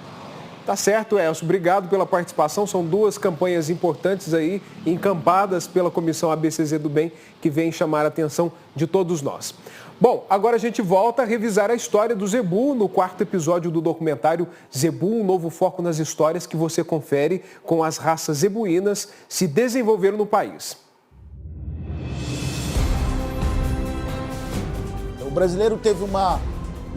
Tá certo, Elcio. Obrigado pela participação. São duas campanhas importantes aí, encampadas pela Comissão ABCZ do Bem, que vem chamar a atenção de todos nós. Bom, agora a gente volta a revisar a história do Zebu no 4º episódio do documentário Zebu, um novo foco nas histórias que você confere com as raças zebuínas se desenvolveram no país. O brasileiro teve uma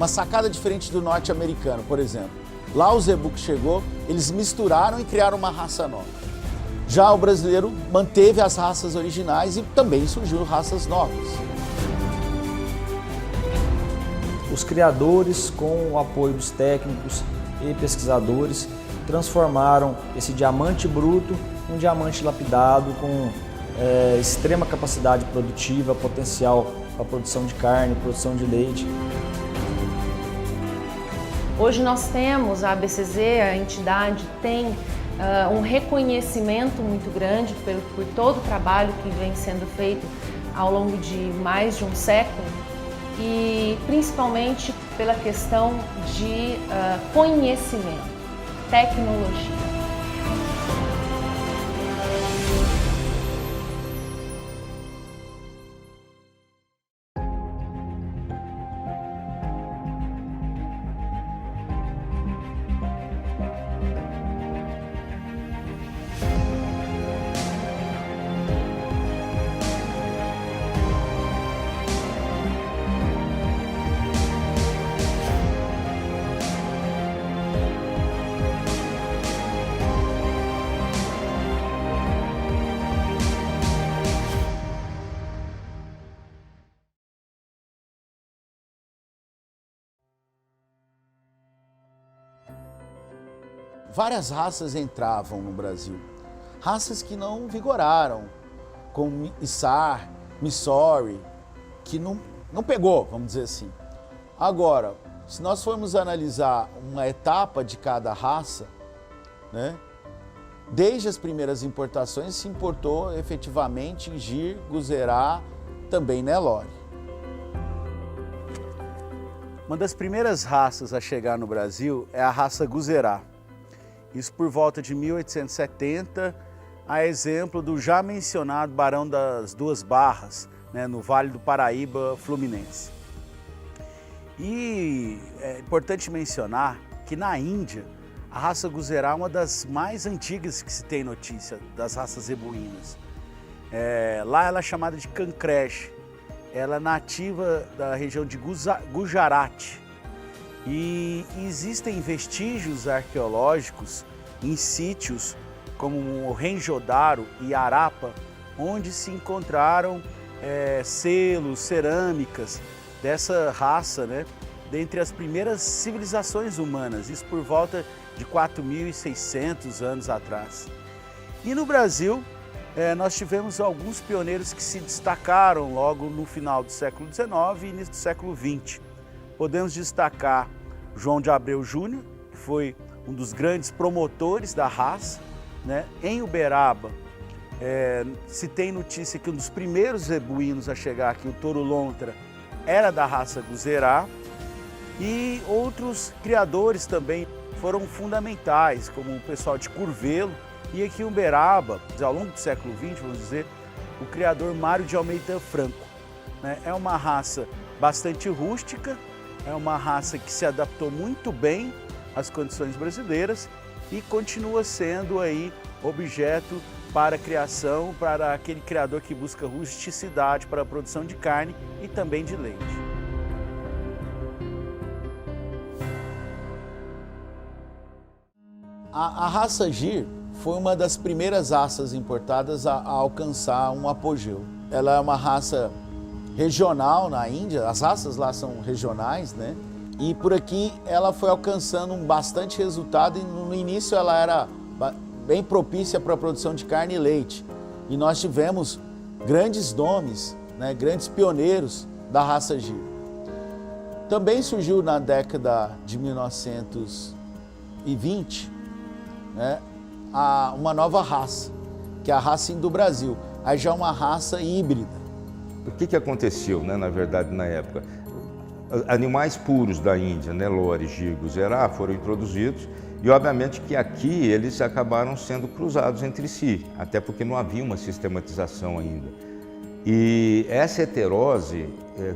sacada diferente do norte-americano, por exemplo. Lá o Zebu que chegou, eles misturaram e criaram uma raça nova. Já o brasileiro manteve as raças originais e também surgiram raças novas. Os criadores, com o apoio dos técnicos e pesquisadores, transformaram esse diamante bruto em um diamante lapidado com extrema capacidade produtiva, potencial para produção de carne, produção de leite. Hoje nós temos, a ABCZ, a entidade, tem um reconhecimento muito grande por todo o trabalho que vem sendo feito ao longo de mais de um século e principalmente pela questão de conhecimento, tecnologia. várias raças entravam no Brasil. Raças que não vigoraram, como Issar, Missouri, que não pegou, vamos dizer assim. Agora, se nós formos analisar uma etapa de cada raça, né, desde as primeiras importações se importou efetivamente Gir, Guzerá, também Nelore. Uma das primeiras raças a chegar no Brasil é a raça Guzerá. Isso por volta de 1870, a exemplo do já mencionado Barão das Duas Barras, né, no Vale do Paraíba Fluminense. E é importante mencionar que na Índia, a raça Guzerá é uma das mais antigas que se tem notícia das raças zebuínas. Lá ela é chamada de Cancreche. Ela é nativa da região de Gujarat. E existem vestígios arqueológicos em sítios como Mohenjo-Daro e Harappa, onde se encontraram selos, cerâmicas dessa raça, né, dentre as primeiras civilizações humanas, isso por volta de 4.600 anos atrás. E no Brasil, nós tivemos alguns pioneiros que se destacaram logo no final do século XIX e início do século XX. Podemos destacar João de Abreu Júnior, que foi um dos grandes promotores da raça, né? Em Uberaba, se tem notícia que um dos primeiros zebuínos a chegar aqui, o touro lontra, era da raça Guzerá, e outros criadores também foram fundamentais, como o pessoal de Curvelo, e aqui em Uberaba, ao longo do século XX, vamos dizer, o criador Mário de Almeida Franco, né? É uma raça bastante rústica, é uma raça que se adaptou muito bem às condições brasileiras e continua sendo aí objeto para a criação, para aquele criador que busca rusticidade para a produção de carne e também de leite. A raça Gir foi uma das primeiras raças importadas a alcançar um apogeu. Ela é uma raça regional na Índia, as raças lá são regionais, né? E por aqui ela foi alcançando bastante resultado e no início ela era bem propícia para a produção de carne e leite. E nós tivemos grandes nomes, né, grandes pioneiros da raça Gir. Também surgiu na década de 1920, né, uma nova raça, que é a raça Indo-Brasil. Aí já é uma raça híbrida. O que aconteceu, né, na verdade, na época? Animais puros da Índia, Nelore, Gir, Guzerá, foram introduzidos e, obviamente, que aqui eles acabaram sendo cruzados entre si, até porque não havia uma sistematização ainda. E essa heterose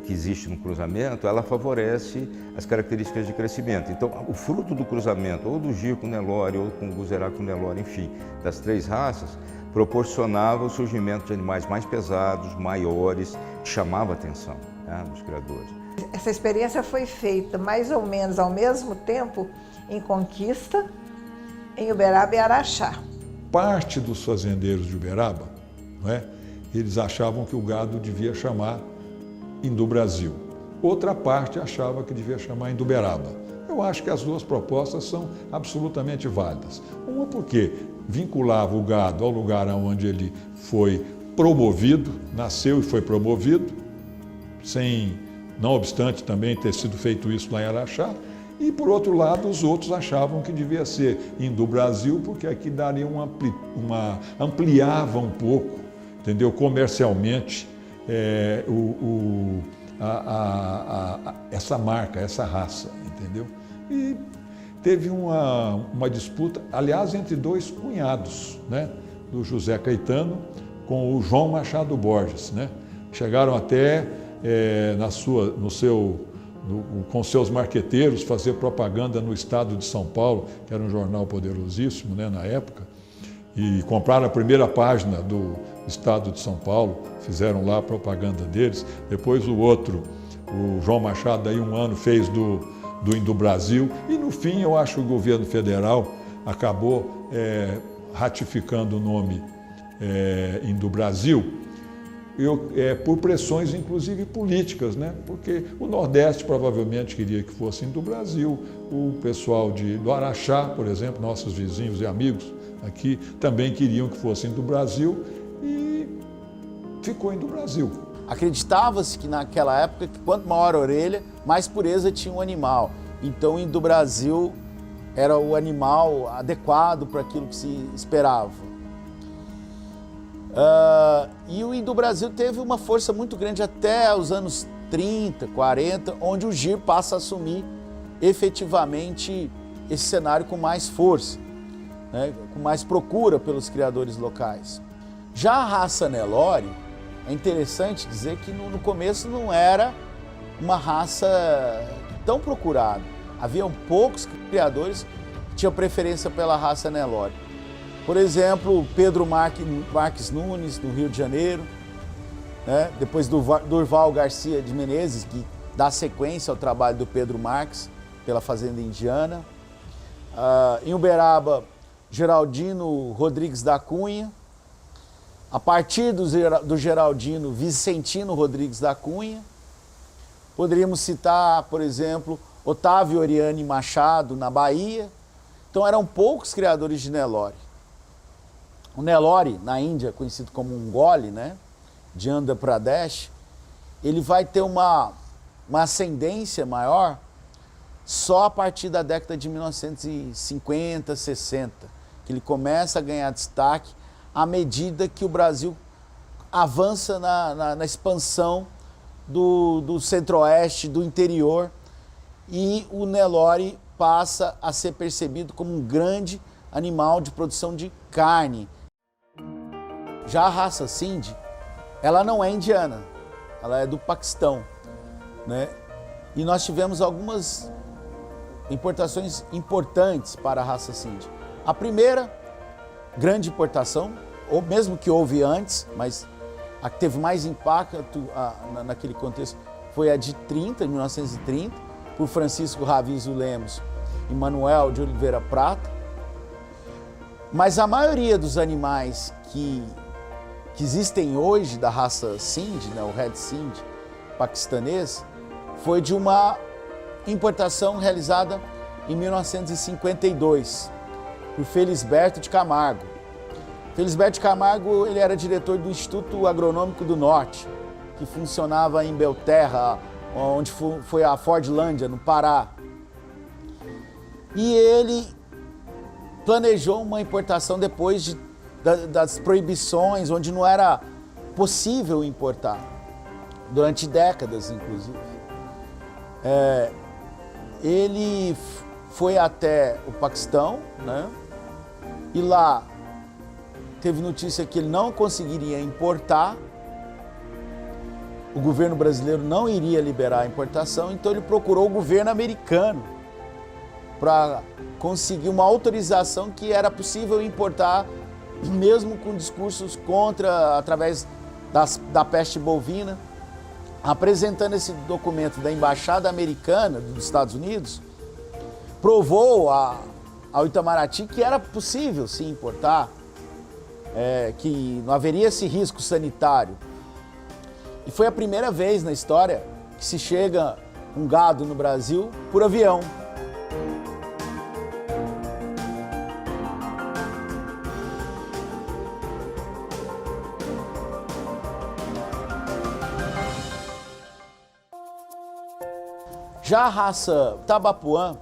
que existe no cruzamento, ela favorece as características de crescimento. Então, o fruto do cruzamento, ou do Gir com Nelore, ou com Guzerá com Nelore, enfim, das três raças, proporcionava o surgimento de animais mais pesados, maiores, que chamava a atenção, né, dos criadores. Essa experiência foi feita mais ou menos ao mesmo tempo em Conquista, em Uberaba e Araxá. Parte dos fazendeiros de Uberaba, não é? Eles achavam que o gado devia chamar Indo-Brasil. Outra parte achava que devia chamar Indo-Beraba. Eu acho que as duas propostas são absolutamente válidas. Uma porque vinculava o gado ao lugar onde ele foi promovido, nasceu e foi promovido, não obstante também ter sido feito isso lá em Araxá. E, por outro lado, os outros achavam que devia ser Indo-Brasil, porque aqui daria ampliava um pouco, entendeu? Comercialmente, essa marca, essa raça, entendeu? E teve uma disputa, aliás, entre dois cunhados, né, do José Caetano com o João Machado Borges, né? Chegaram até com seus marqueteiros fazer propaganda no Estado de São Paulo, que era um jornal poderosíssimo, né, na época, e compraram a primeira página do Estado de São Paulo, fizeram lá a propaganda deles. Depois o João Machado, daí um ano, fez do Indo-Brasil, e no fim eu acho que o governo federal acabou ratificando o nome Indo-Brasil, por pressões, inclusive políticas, né? Porque o Nordeste provavelmente queria que fossem do Brasil, o pessoal do Araxá, por exemplo, nossos vizinhos e amigos aqui, também queriam que fossem do Brasil e ficou indo do Brasil. Acreditava-se que naquela época, que quanto maior a orelha, mais pureza tinha um animal. Então, indo do Brasil era o animal adequado para aquilo que se esperava. E o Indo-Brasil teve uma força muito grande até os anos 30, 40, onde o gir passa a assumir efetivamente esse cenário com mais força, né, com mais procura pelos criadores locais. Já a raça Nelore, é interessante dizer que no começo não era uma raça tão procurada. Haviam poucos criadores que tinham preferência pela raça Nelore. Por exemplo, Pedro Marques Nunes, do Rio de Janeiro, né? Depois Durval Garcia de Menezes, que dá sequência ao trabalho do Pedro Marques pela Fazenda Indiana. Em Uberaba, Geraldino Rodrigues da Cunha. A partir do Geraldino, Vicentino Rodrigues da Cunha. Poderíamos citar, por exemplo, Otávio Oriane Machado, na Bahia. Então eram poucos criadores de Nelore. O Nelore, na Índia, conhecido como Ungole, né, de Andhra Pradesh, ele vai ter uma ascendência maior só a partir da década de 1950, 60, que ele começa a ganhar destaque à medida que o Brasil avança na expansão do centro-oeste, do interior, e o Nelore passa a ser percebido como um grande animal de produção de carne. Já a raça Sindhi, ela não é indiana, ela é do Paquistão, né? E nós tivemos algumas importações importantes para a raça Sindhi. A primeira grande importação, ou mesmo que houve antes, mas a que teve mais impacto naquele contexto, foi a de 1930, por Francisco Ravizio Lemos e Manuel de Oliveira Prata. Mas a maioria dos animais que existem hoje da raça Sindhi, né, o Red Sindhi paquistanês, foi de uma importação realizada em 1952 por Felisberto de Camargo. Felisberto de Camargo, ele era diretor do Instituto Agronômico do Norte, que funcionava em Belterra, onde foi a Fordlândia, no Pará. E ele planejou uma importação depois das proibições, onde não era possível importar, durante décadas, inclusive. Ele foi até o Paquistão, né? E lá teve notícia que ele não conseguiria importar, o governo brasileiro não iria liberar a importação, então ele procurou o governo americano para conseguir uma autorização que era possível importar, mesmo com discursos contra, através da peste bovina. Apresentando esse documento da Embaixada Americana dos Estados Unidos, provou ao Itamaraty que era possível sim importar, que não haveria esse risco sanitário. E foi a primeira vez na história que se chega um gado no Brasil por avião. Já a raça Tabapuã,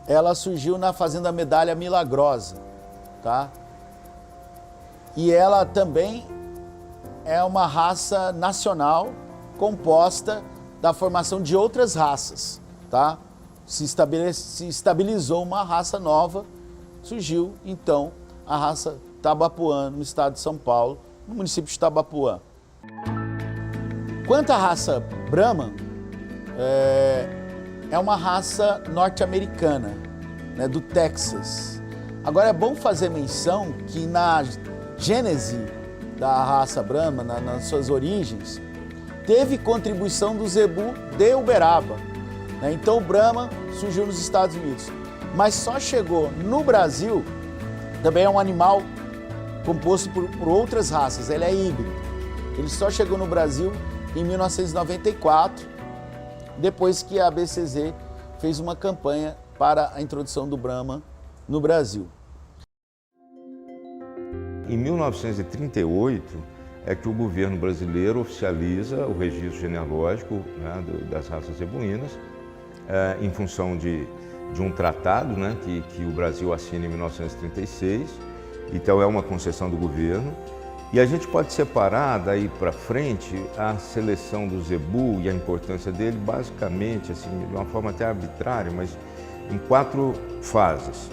ela surgiu na Fazenda Medalha Milagrosa, tá? E ela também é uma raça nacional composta da formação de outras raças, tá? Se estabilizou uma raça nova, surgiu então a raça Tabapuã no estado de São Paulo, no município de Tabapuã. Quanto à raça Brahman, é uma raça norte-americana, né, do Texas. Agora é bom fazer menção que na gênese da raça Brahma, nas suas origens, teve contribuição do zebu de Uberaba, né? Então o Brahma surgiu nos Estados Unidos, mas só chegou no Brasil, também é um animal composto por outras raças, ele é híbrido. Ele só chegou no Brasil em 1994, depois que a ABCZ fez uma campanha para a introdução do Brahma no Brasil. Em 1938 é que o governo brasileiro oficializa o registro genealógico, né, das raças zebuínas, em função de um tratado, né, que o Brasil assina em 1936, então é uma concessão do governo. E a gente pode separar daí para frente a seleção do zebu e a importância dele basicamente, assim, de uma forma até arbitrária, mas em 4 fases.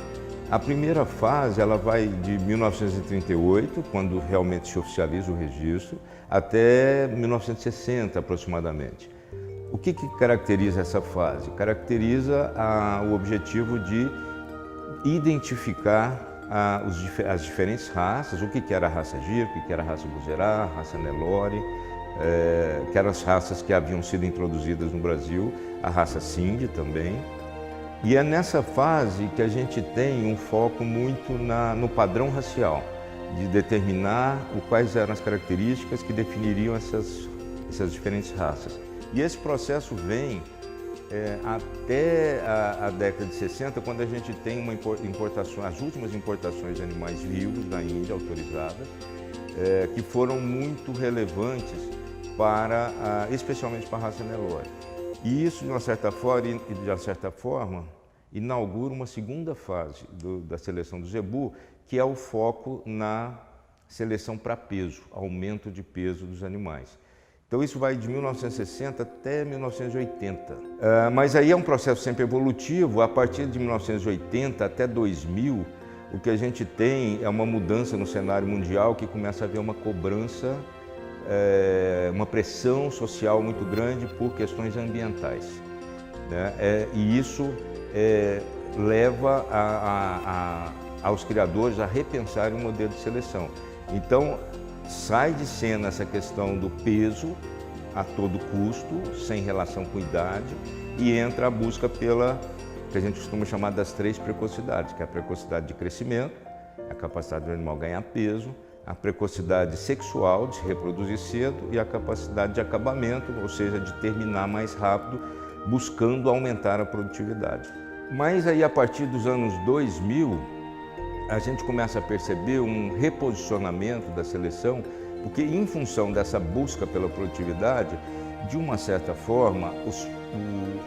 A primeira fase ela vai de 1938, quando realmente se oficializa o registro, até 1960 aproximadamente. O que caracteriza essa fase? Caracteriza o objetivo de identificar as diferentes raças, o que era a raça Gir, o que era a raça Buzerá, a raça Nelore, que eram as raças que haviam sido introduzidas no Brasil, a raça Sindhi também. E é nessa fase que a gente tem um foco muito no padrão racial, de determinar quais eram as características que definiriam essas diferentes raças. E esse processo vem até a década de 60, quando a gente tem as últimas importações de animais vivos da Índia autorizadas, que foram muito relevantes especialmente para a raça Nelore. E isso, de uma certa forma, inaugura uma segunda fase da seleção do zebu, que é o foco na seleção para peso, aumento de peso dos animais. Então isso vai de 1960 até 1980. Mas aí é um processo sempre evolutivo. A partir de 1980 até 2000, o que a gente tem é uma mudança no cenário mundial, que começa a haver uma cobrança, uma pressão social muito grande por questões ambientais, né? E isso leva aos criadores a repensarem o modelo de seleção. Então, sai de cena essa questão do peso a todo custo, sem relação com idade, e entra a busca pela, que a gente costuma chamar das 3 precocidades, que é a precocidade de crescimento, a capacidade do animal ganhar peso, a precocidade sexual, de se reproduzir cedo, e a capacidade de acabamento, ou seja, de terminar mais rápido, buscando aumentar a produtividade. Mas aí, a partir dos anos 2000, a gente começa a perceber um reposicionamento da seleção, porque em função dessa busca pela produtividade, de uma certa forma,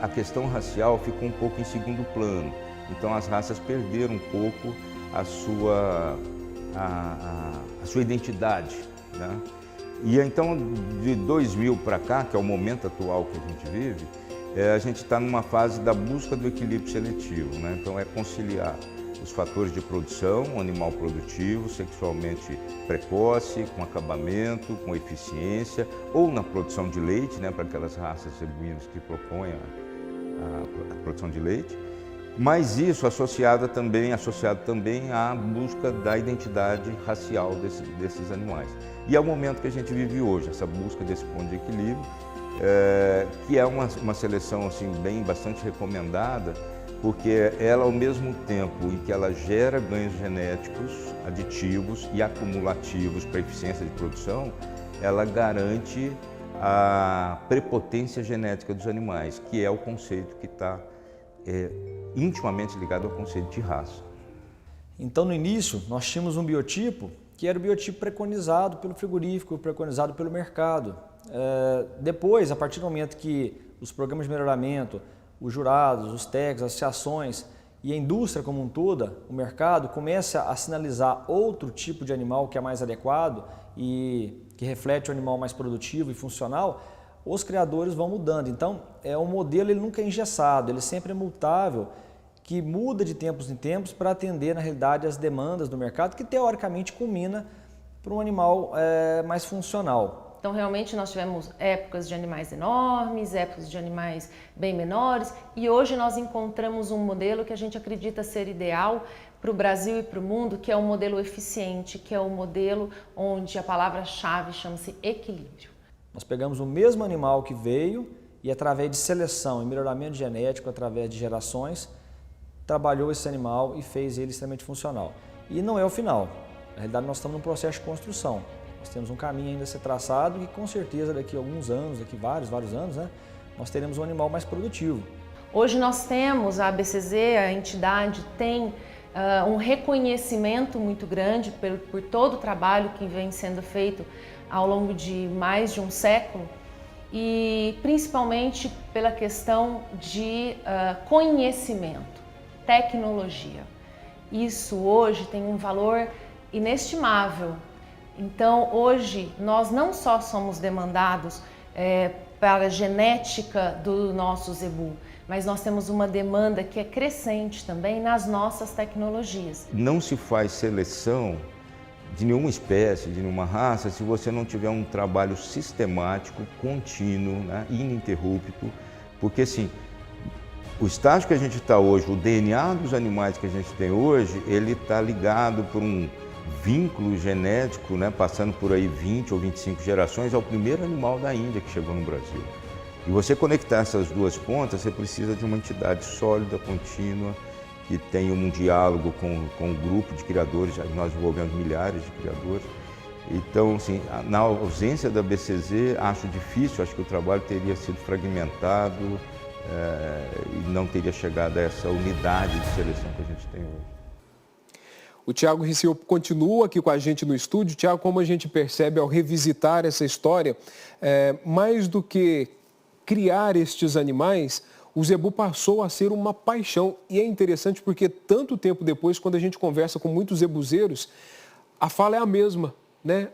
a questão racial ficou um pouco em segundo plano. Então as raças perderam um pouco a sua identidade, né? E então, de 2000 para cá, que é o momento atual que a gente vive, a gente está numa fase da busca do equilíbrio seletivo, né? Então é conciliar os fatores de produção, um animal produtivo, sexualmente precoce, com acabamento, com eficiência, ou na produção de leite, né, para aquelas raças zebuínas que propõem a produção de leite, mas isso associado também à busca da identidade racial desses animais. E é o momento que a gente vive hoje, essa busca desse ponto de equilíbrio, que é uma seleção assim, bastante recomendada, porque ela, ao mesmo tempo em que ela gera ganhos genéticos, aditivos e acumulativos para a eficiência de produção, ela garante a prepotência genética dos animais, que é o conceito que está intimamente ligado ao conceito de raça. Então, no início, nós tínhamos um biotipo que era o biotipo preconizado pelo frigorífico, preconizado pelo mercado. Depois, a partir do momento que os programas de melhoramento, os jurados, os técnicos, as associações e a indústria como um todo, o mercado, começa a sinalizar outro tipo de animal que é mais adequado e que reflete o animal mais produtivo e funcional, os criadores vão mudando. Então, o modelo ele nunca é engessado, ele sempre é mutável, que muda de tempos em tempos para atender, na realidade, as demandas do mercado, que teoricamente culmina para um animal mais funcional. Então, realmente, nós tivemos épocas de animais enormes, épocas de animais bem menores, e hoje nós encontramos um modelo que a gente acredita ser ideal para o Brasil e para o mundo, que é um modelo eficiente, que é um modelo onde a palavra-chave chama-se equilíbrio. Nós pegamos o mesmo animal que veio e, através de seleção e melhoramento genético, através de gerações, trabalhou esse animal e fez ele extremamente funcional. E não é o final. Na realidade, nós estamos num processo de construção. Nós temos um caminho ainda a ser traçado e com certeza daqui a alguns anos, daqui vários anos, né, nós teremos um animal mais produtivo. Hoje nós temos, a ABCZ, a entidade, tem um reconhecimento muito grande por todo o trabalho que vem sendo feito ao longo de mais de um século e principalmente pela questão de conhecimento, tecnologia. Isso hoje tem um valor inestimável. Então, hoje, nós não só somos demandados para a genética do nosso zebu, mas nós temos uma demanda que é crescente também nas nossas tecnologias. Não se faz seleção de nenhuma espécie, de nenhuma raça, se você não tiver um trabalho sistemático, contínuo, né, ininterrupto, porque assim, o estágio que a gente está hoje, o DNA dos animais que a gente tem hoje, ele está ligado por um vínculo genético, né, passando por aí 20 ou 25 gerações, ao primeiro animal da Índia que chegou no Brasil. E você conectar essas duas pontas, você precisa de uma entidade sólida, contínua, que tenha um diálogo com um grupo de criadores, nós envolvemos milhares de criadores. Então, assim, na ausência da ABCZ, acho difícil, acho que o trabalho teria sido fragmentado e não teria chegado a essa unidade de seleção que a gente tem hoje. O Thiago Riccio continua aqui com a gente no estúdio. Thiago, como a gente percebe ao revisitar essa história, mais do que criar estes animais, o zebu passou a ser uma paixão. E é interessante porque tanto tempo depois, quando a gente conversa com muitos zebuzeiros, a fala é a mesma, né?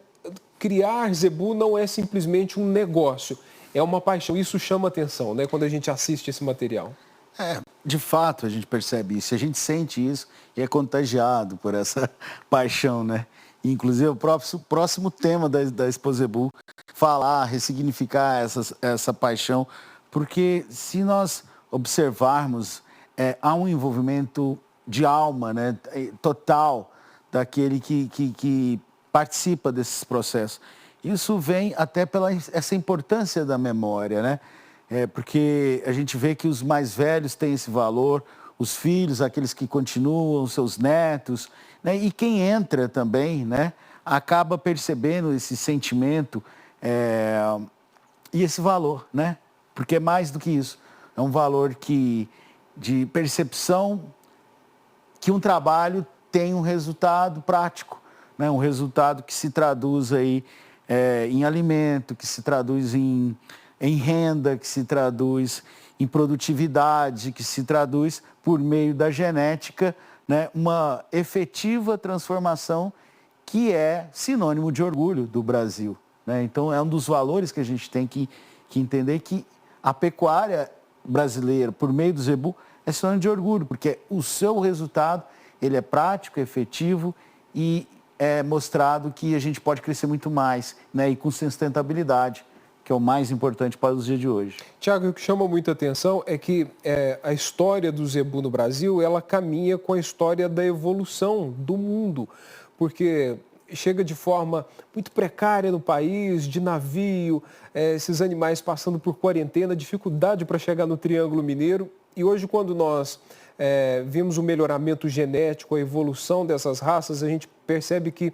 Criar zebu não é simplesmente um negócio, é uma paixão. Isso chama atenção, né, quando a gente assiste esse material. De fato, a gente percebe isso, a gente sente isso e é contagiado por essa paixão, né? Inclusive, o próximo tema da Expo Zebu, falar, ressignificar essa paixão, porque se nós observarmos, há um envolvimento de alma, né, total daquele que participa desses processos. Isso vem até pela essa importância da memória, né? Porque a gente vê que os mais velhos têm esse valor, os filhos, aqueles que continuam, seus netos, né? E quem entra também, né, acaba percebendo esse sentimento e esse valor, né? Porque é mais do que isso. É um valor de percepção que um trabalho tem um resultado prático, né? Um resultado que se traduz aí em alimento, que se traduz em renda, que se traduz em produtividade, que se traduz por meio da genética, né, uma efetiva transformação que é sinônimo de orgulho do Brasil, né? Então é um dos valores que a gente tem que entender, que a pecuária brasileira, por meio do zebu, é sinônimo de orgulho, porque o seu resultado ele é prático, efetivo e é mostrado que a gente pode crescer muito mais, né, e com sustentabilidade, que é o mais importante para os dias de hoje. Tiago, o que chama muita atenção é que a história do zebu no Brasil, ela caminha com a história da evolução do mundo, porque chega de forma muito precária no país, de navio, esses animais passando por quarentena, dificuldade para chegar no Triângulo Mineiro. E hoje, quando nós vimos o melhoramento genético, a evolução dessas raças, a gente percebe que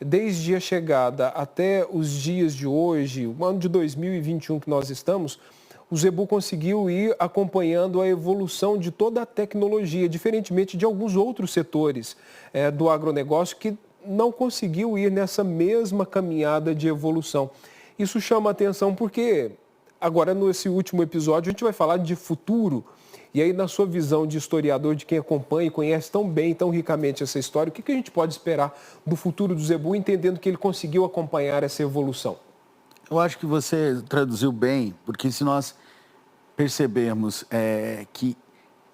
desde a chegada até os dias de hoje, o ano de 2021 que nós estamos, o zebu conseguiu ir acompanhando a evolução de toda a tecnologia, diferentemente de alguns outros setores do agronegócio que não conseguiu ir nessa mesma caminhada de evolução. Isso chama atenção porque agora, nesse último episódio, a gente vai falar de futuro. E aí, na sua visão de historiador, de quem acompanha e conhece tão bem, tão ricamente essa história, o que a gente pode esperar do futuro do zebu, entendendo que ele conseguiu acompanhar essa evolução? Eu acho que você traduziu bem, porque se nós percebermos que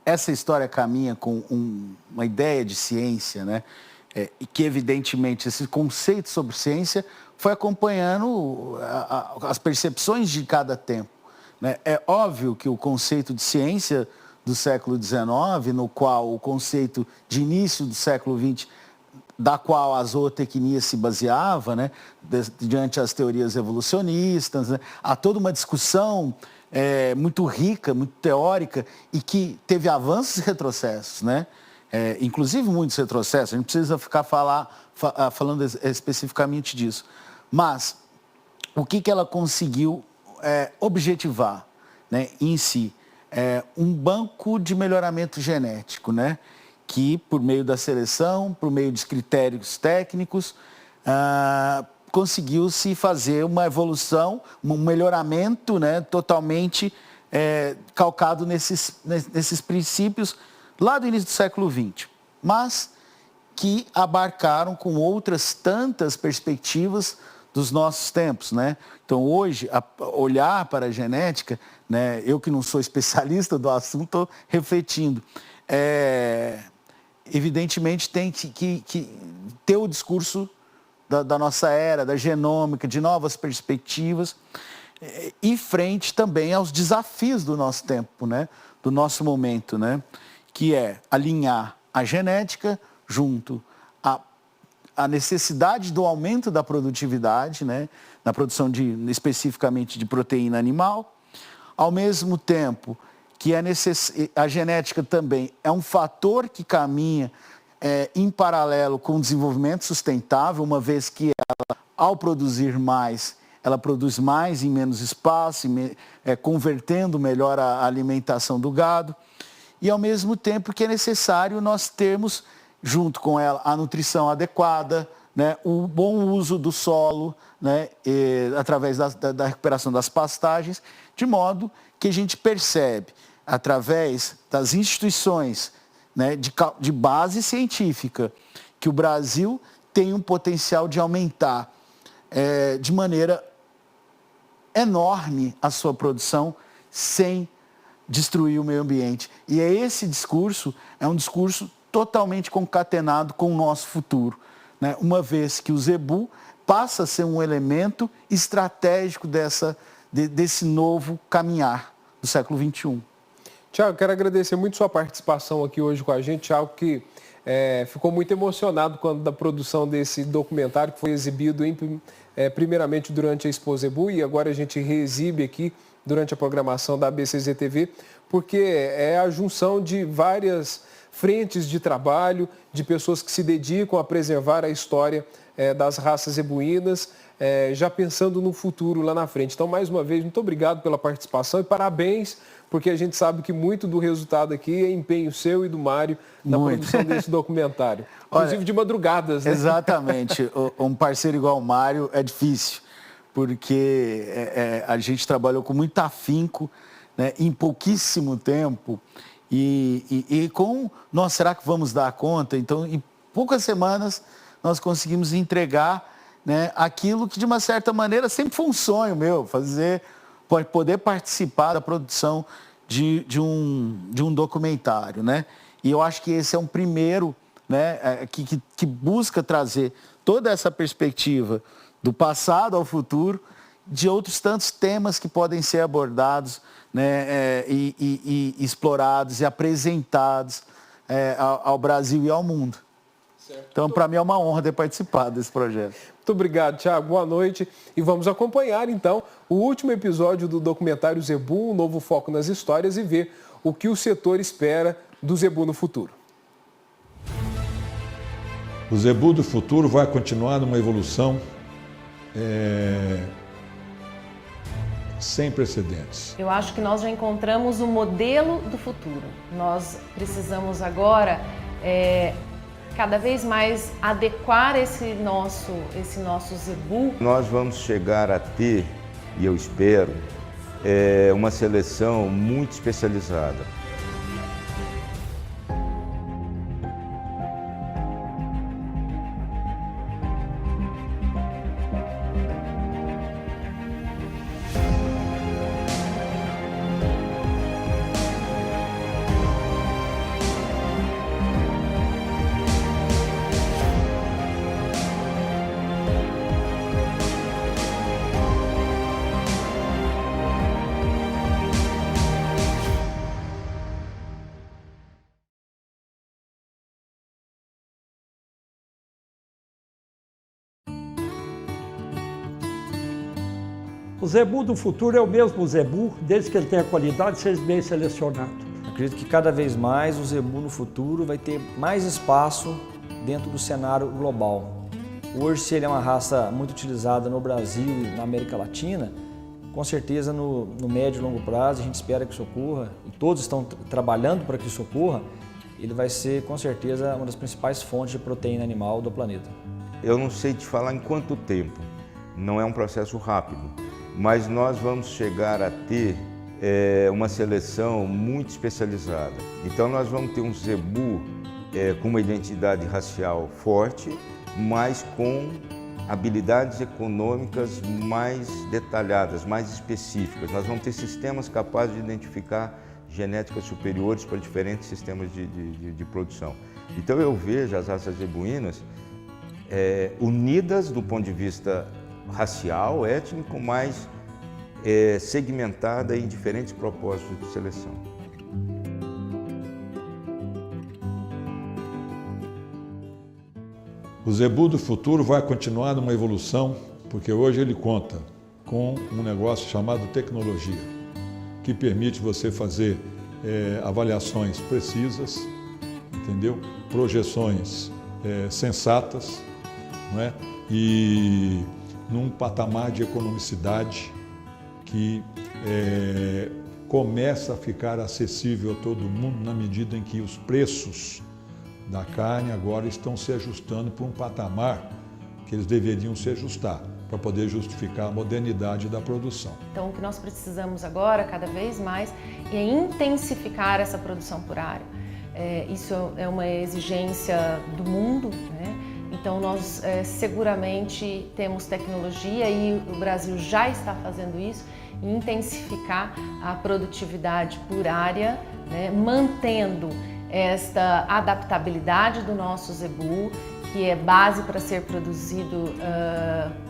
essa história caminha com uma ideia de ciência, né? E que, evidentemente, esse conceito sobre ciência foi acompanhando as percepções de cada tempo, né? É óbvio que o conceito de ciência do século XIX, no qual o conceito de início do século XX, da qual a zootecnia se baseava, né, diante das teorias evolucionistas, né, há toda uma discussão muito rica, muito teórica, e que teve avanços e retrocessos, né? Inclusive muitos retrocessos, a gente precisa ficar falando especificamente disso. Mas o que ela conseguiu objetivar, né, em si? Um banco de melhoramento genético, né, que por meio da seleção, por meio de critérios técnicos, conseguiu-se fazer uma evolução, um melhoramento, né, totalmente calcado nesses princípios lá do início do século XX, mas que abarcaram com outras tantas perspectivas dos nossos tempos, né? Então, hoje, olhar para a genética, né, eu que não sou especialista do assunto, estou refletindo. Evidentemente, tem que ter o discurso da nossa era, da genômica, de novas perspectivas, e frente também aos desafios do nosso tempo, né, do nosso momento, né, que é alinhar a genética junto a necessidade do aumento da produtividade, né, na produção especificamente de proteína animal, ao mesmo tempo que a genética também é um fator que caminha em paralelo com o desenvolvimento sustentável, uma vez que ela, ao produzir mais, ela produz mais em menos espaço, convertendo melhor a alimentação do gado, e ao mesmo tempo que é necessário nós termos, junto com ela, a nutrição adequada, né, o bom uso do solo, né, através da recuperação das pastagens, de modo que a gente percebe, através das instituições, né, de base científica, que o Brasil tem um potencial de aumentar de maneira enorme a sua produção sem destruir o meio ambiente. E esse discurso é um discurso totalmente concatenado com o nosso futuro, né? Uma vez que o zebu passa a ser um elemento estratégico desse novo caminhar do século XXI. Tiago, quero agradecer muito sua participação aqui hoje com a gente. Tiago, que ficou muito emocionado quando da produção desse documentário que foi exibido primeiramente durante a Expo Zebu e agora a gente reexibe aqui durante a programação da ABCZ TV, porque é a junção de várias frentes de trabalho, de pessoas que se dedicam a preservar a história das raças zebuínas, já pensando no futuro lá na frente. Então, mais uma vez, muito obrigado pela participação e parabéns, porque a gente sabe que muito do resultado aqui é empenho seu e do Mário na produção desse documentário. Inclusive de madrugadas, né? Exatamente. Um parceiro igual o Mário é difícil, porque a gente trabalhou com muito afinco, né, em pouquíssimo tempo. E nós, será que vamos dar conta? Então, em poucas semanas, nós conseguimos entregar, né, aquilo que, de uma certa maneira, sempre foi um sonho meu, poder participar da produção de um documentário, né? E eu acho que esse é um primeiro, né, que busca trazer toda essa perspectiva do passado ao futuro, de outros tantos temas que podem ser abordados, né, e explorados e apresentados ao Brasil e ao mundo. Certo. Então, para mim é uma honra ter participado desse projeto. Muito obrigado, Tiago. Boa noite. E vamos acompanhar, então, o último episódio do documentário Zebu, um novo foco nas histórias, e ver o que o setor espera do Zebu no futuro. O Zebu do futuro vai continuar numa evolução sem precedentes. Eu acho que nós já encontramos o modelo do futuro. Nós precisamos agora cada vez mais adequar esse nosso zebu. Nós vamos chegar a ter, e eu espero, uma seleção muito especializada. O zebu do futuro é o mesmo zebu, desde que ele tenha qualidade e seja bem selecionado. Acredito que cada vez mais o zebu no futuro vai ter mais espaço dentro do cenário global. Hoje, se ele é uma raça muito utilizada no Brasil e na América Latina, com certeza no médio e longo prazo a gente espera que isso ocorra, e todos estão trabalhando para que isso ocorra, ele vai ser com certeza uma das principais fontes de proteína animal do planeta. Eu não sei te falar em quanto tempo, não é um processo rápido, mas nós vamos chegar a ter uma seleção muito especializada. Então nós vamos ter um zebu com uma identidade racial forte, mas com habilidades econômicas mais detalhadas, mais específicas. Nós vamos ter sistemas capazes de identificar genéticas superiores para diferentes sistemas de produção. Então eu vejo as raças zebuínas unidas do ponto de vista racial, étnico, mas segmentada em diferentes propósitos de seleção. O zebu do futuro vai continuar numa evolução, porque hoje ele conta com um negócio chamado tecnologia, que permite você fazer avaliações precisas, entendeu? Projeções sensatas, não é? E num patamar de economicidade que começa a ficar acessível a todo mundo na medida em que os preços da carne agora estão se ajustando para um patamar que eles deveriam se ajustar para poder justificar a modernidade da produção. Então, o que nós precisamos agora, cada vez mais, é intensificar essa produção por área. Isso é uma exigência do mundo, né? Então, nós seguramente temos tecnologia e o Brasil já está fazendo isso, intensificar a produtividade por área, né? Mantendo esta adaptabilidade do nosso zebu, que é base para ser produzido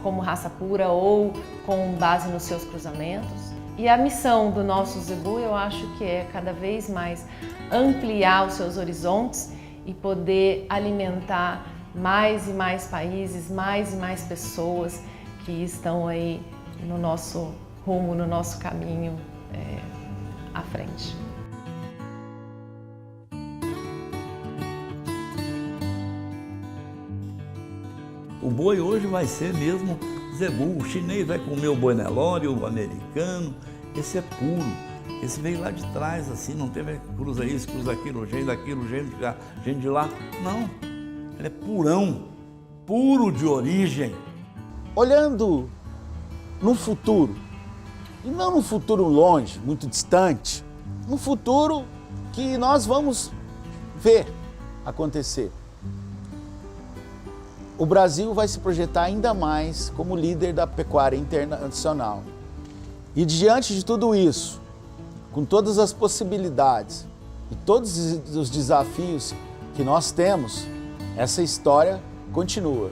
como raça pura ou com base nos seus cruzamentos. E a missão do nosso zebu, eu acho que é cada vez mais ampliar os seus horizontes e poder alimentar mais e mais países, mais e mais pessoas que estão aí no nosso rumo, no nosso caminho à frente. O boi hoje vai ser mesmo zebu. O chinês vai comer o boi Nelore, o americano. Esse é puro. Esse veio lá de trás, assim, não teve cruza isso, cruza aquilo, gente daquilo, gente de lá. Não, ele é purão, puro de origem. Olhando no futuro, e não no futuro longe, muito distante, no futuro que nós vamos ver acontecer. O Brasil vai se projetar ainda mais como líder da pecuária internacional. E diante de tudo isso, com todas as possibilidades e todos os desafios que nós temos, essa história continua.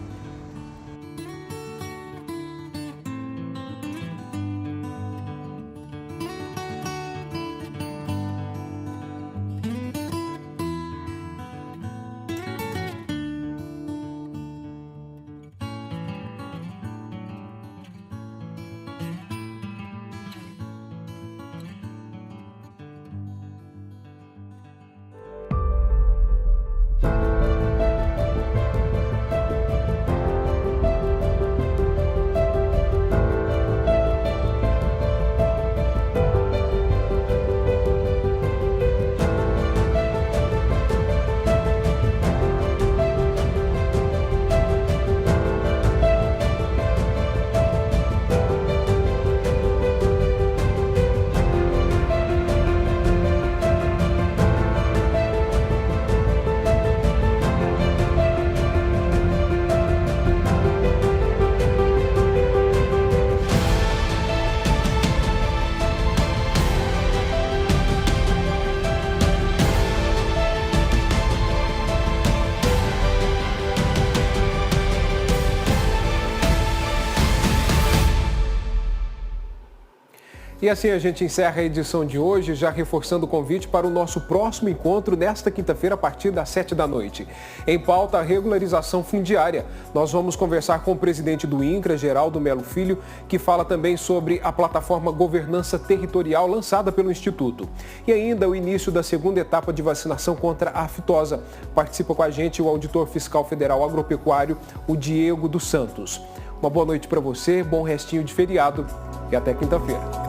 E assim a gente encerra a edição de hoje, já reforçando o convite para o nosso próximo encontro nesta quinta-feira a partir das 7 da noite. Em pauta, a regularização fundiária. Nós vamos conversar com o presidente do INCRA, Geraldo Melo Filho, que fala também sobre a plataforma Governança Territorial lançada pelo Instituto. E ainda o início da segunda etapa de vacinação contra a aftosa. Participa com a gente o auditor fiscal federal agropecuário, o Diego dos Santos. Uma boa noite para você, bom restinho de feriado e até quinta-feira.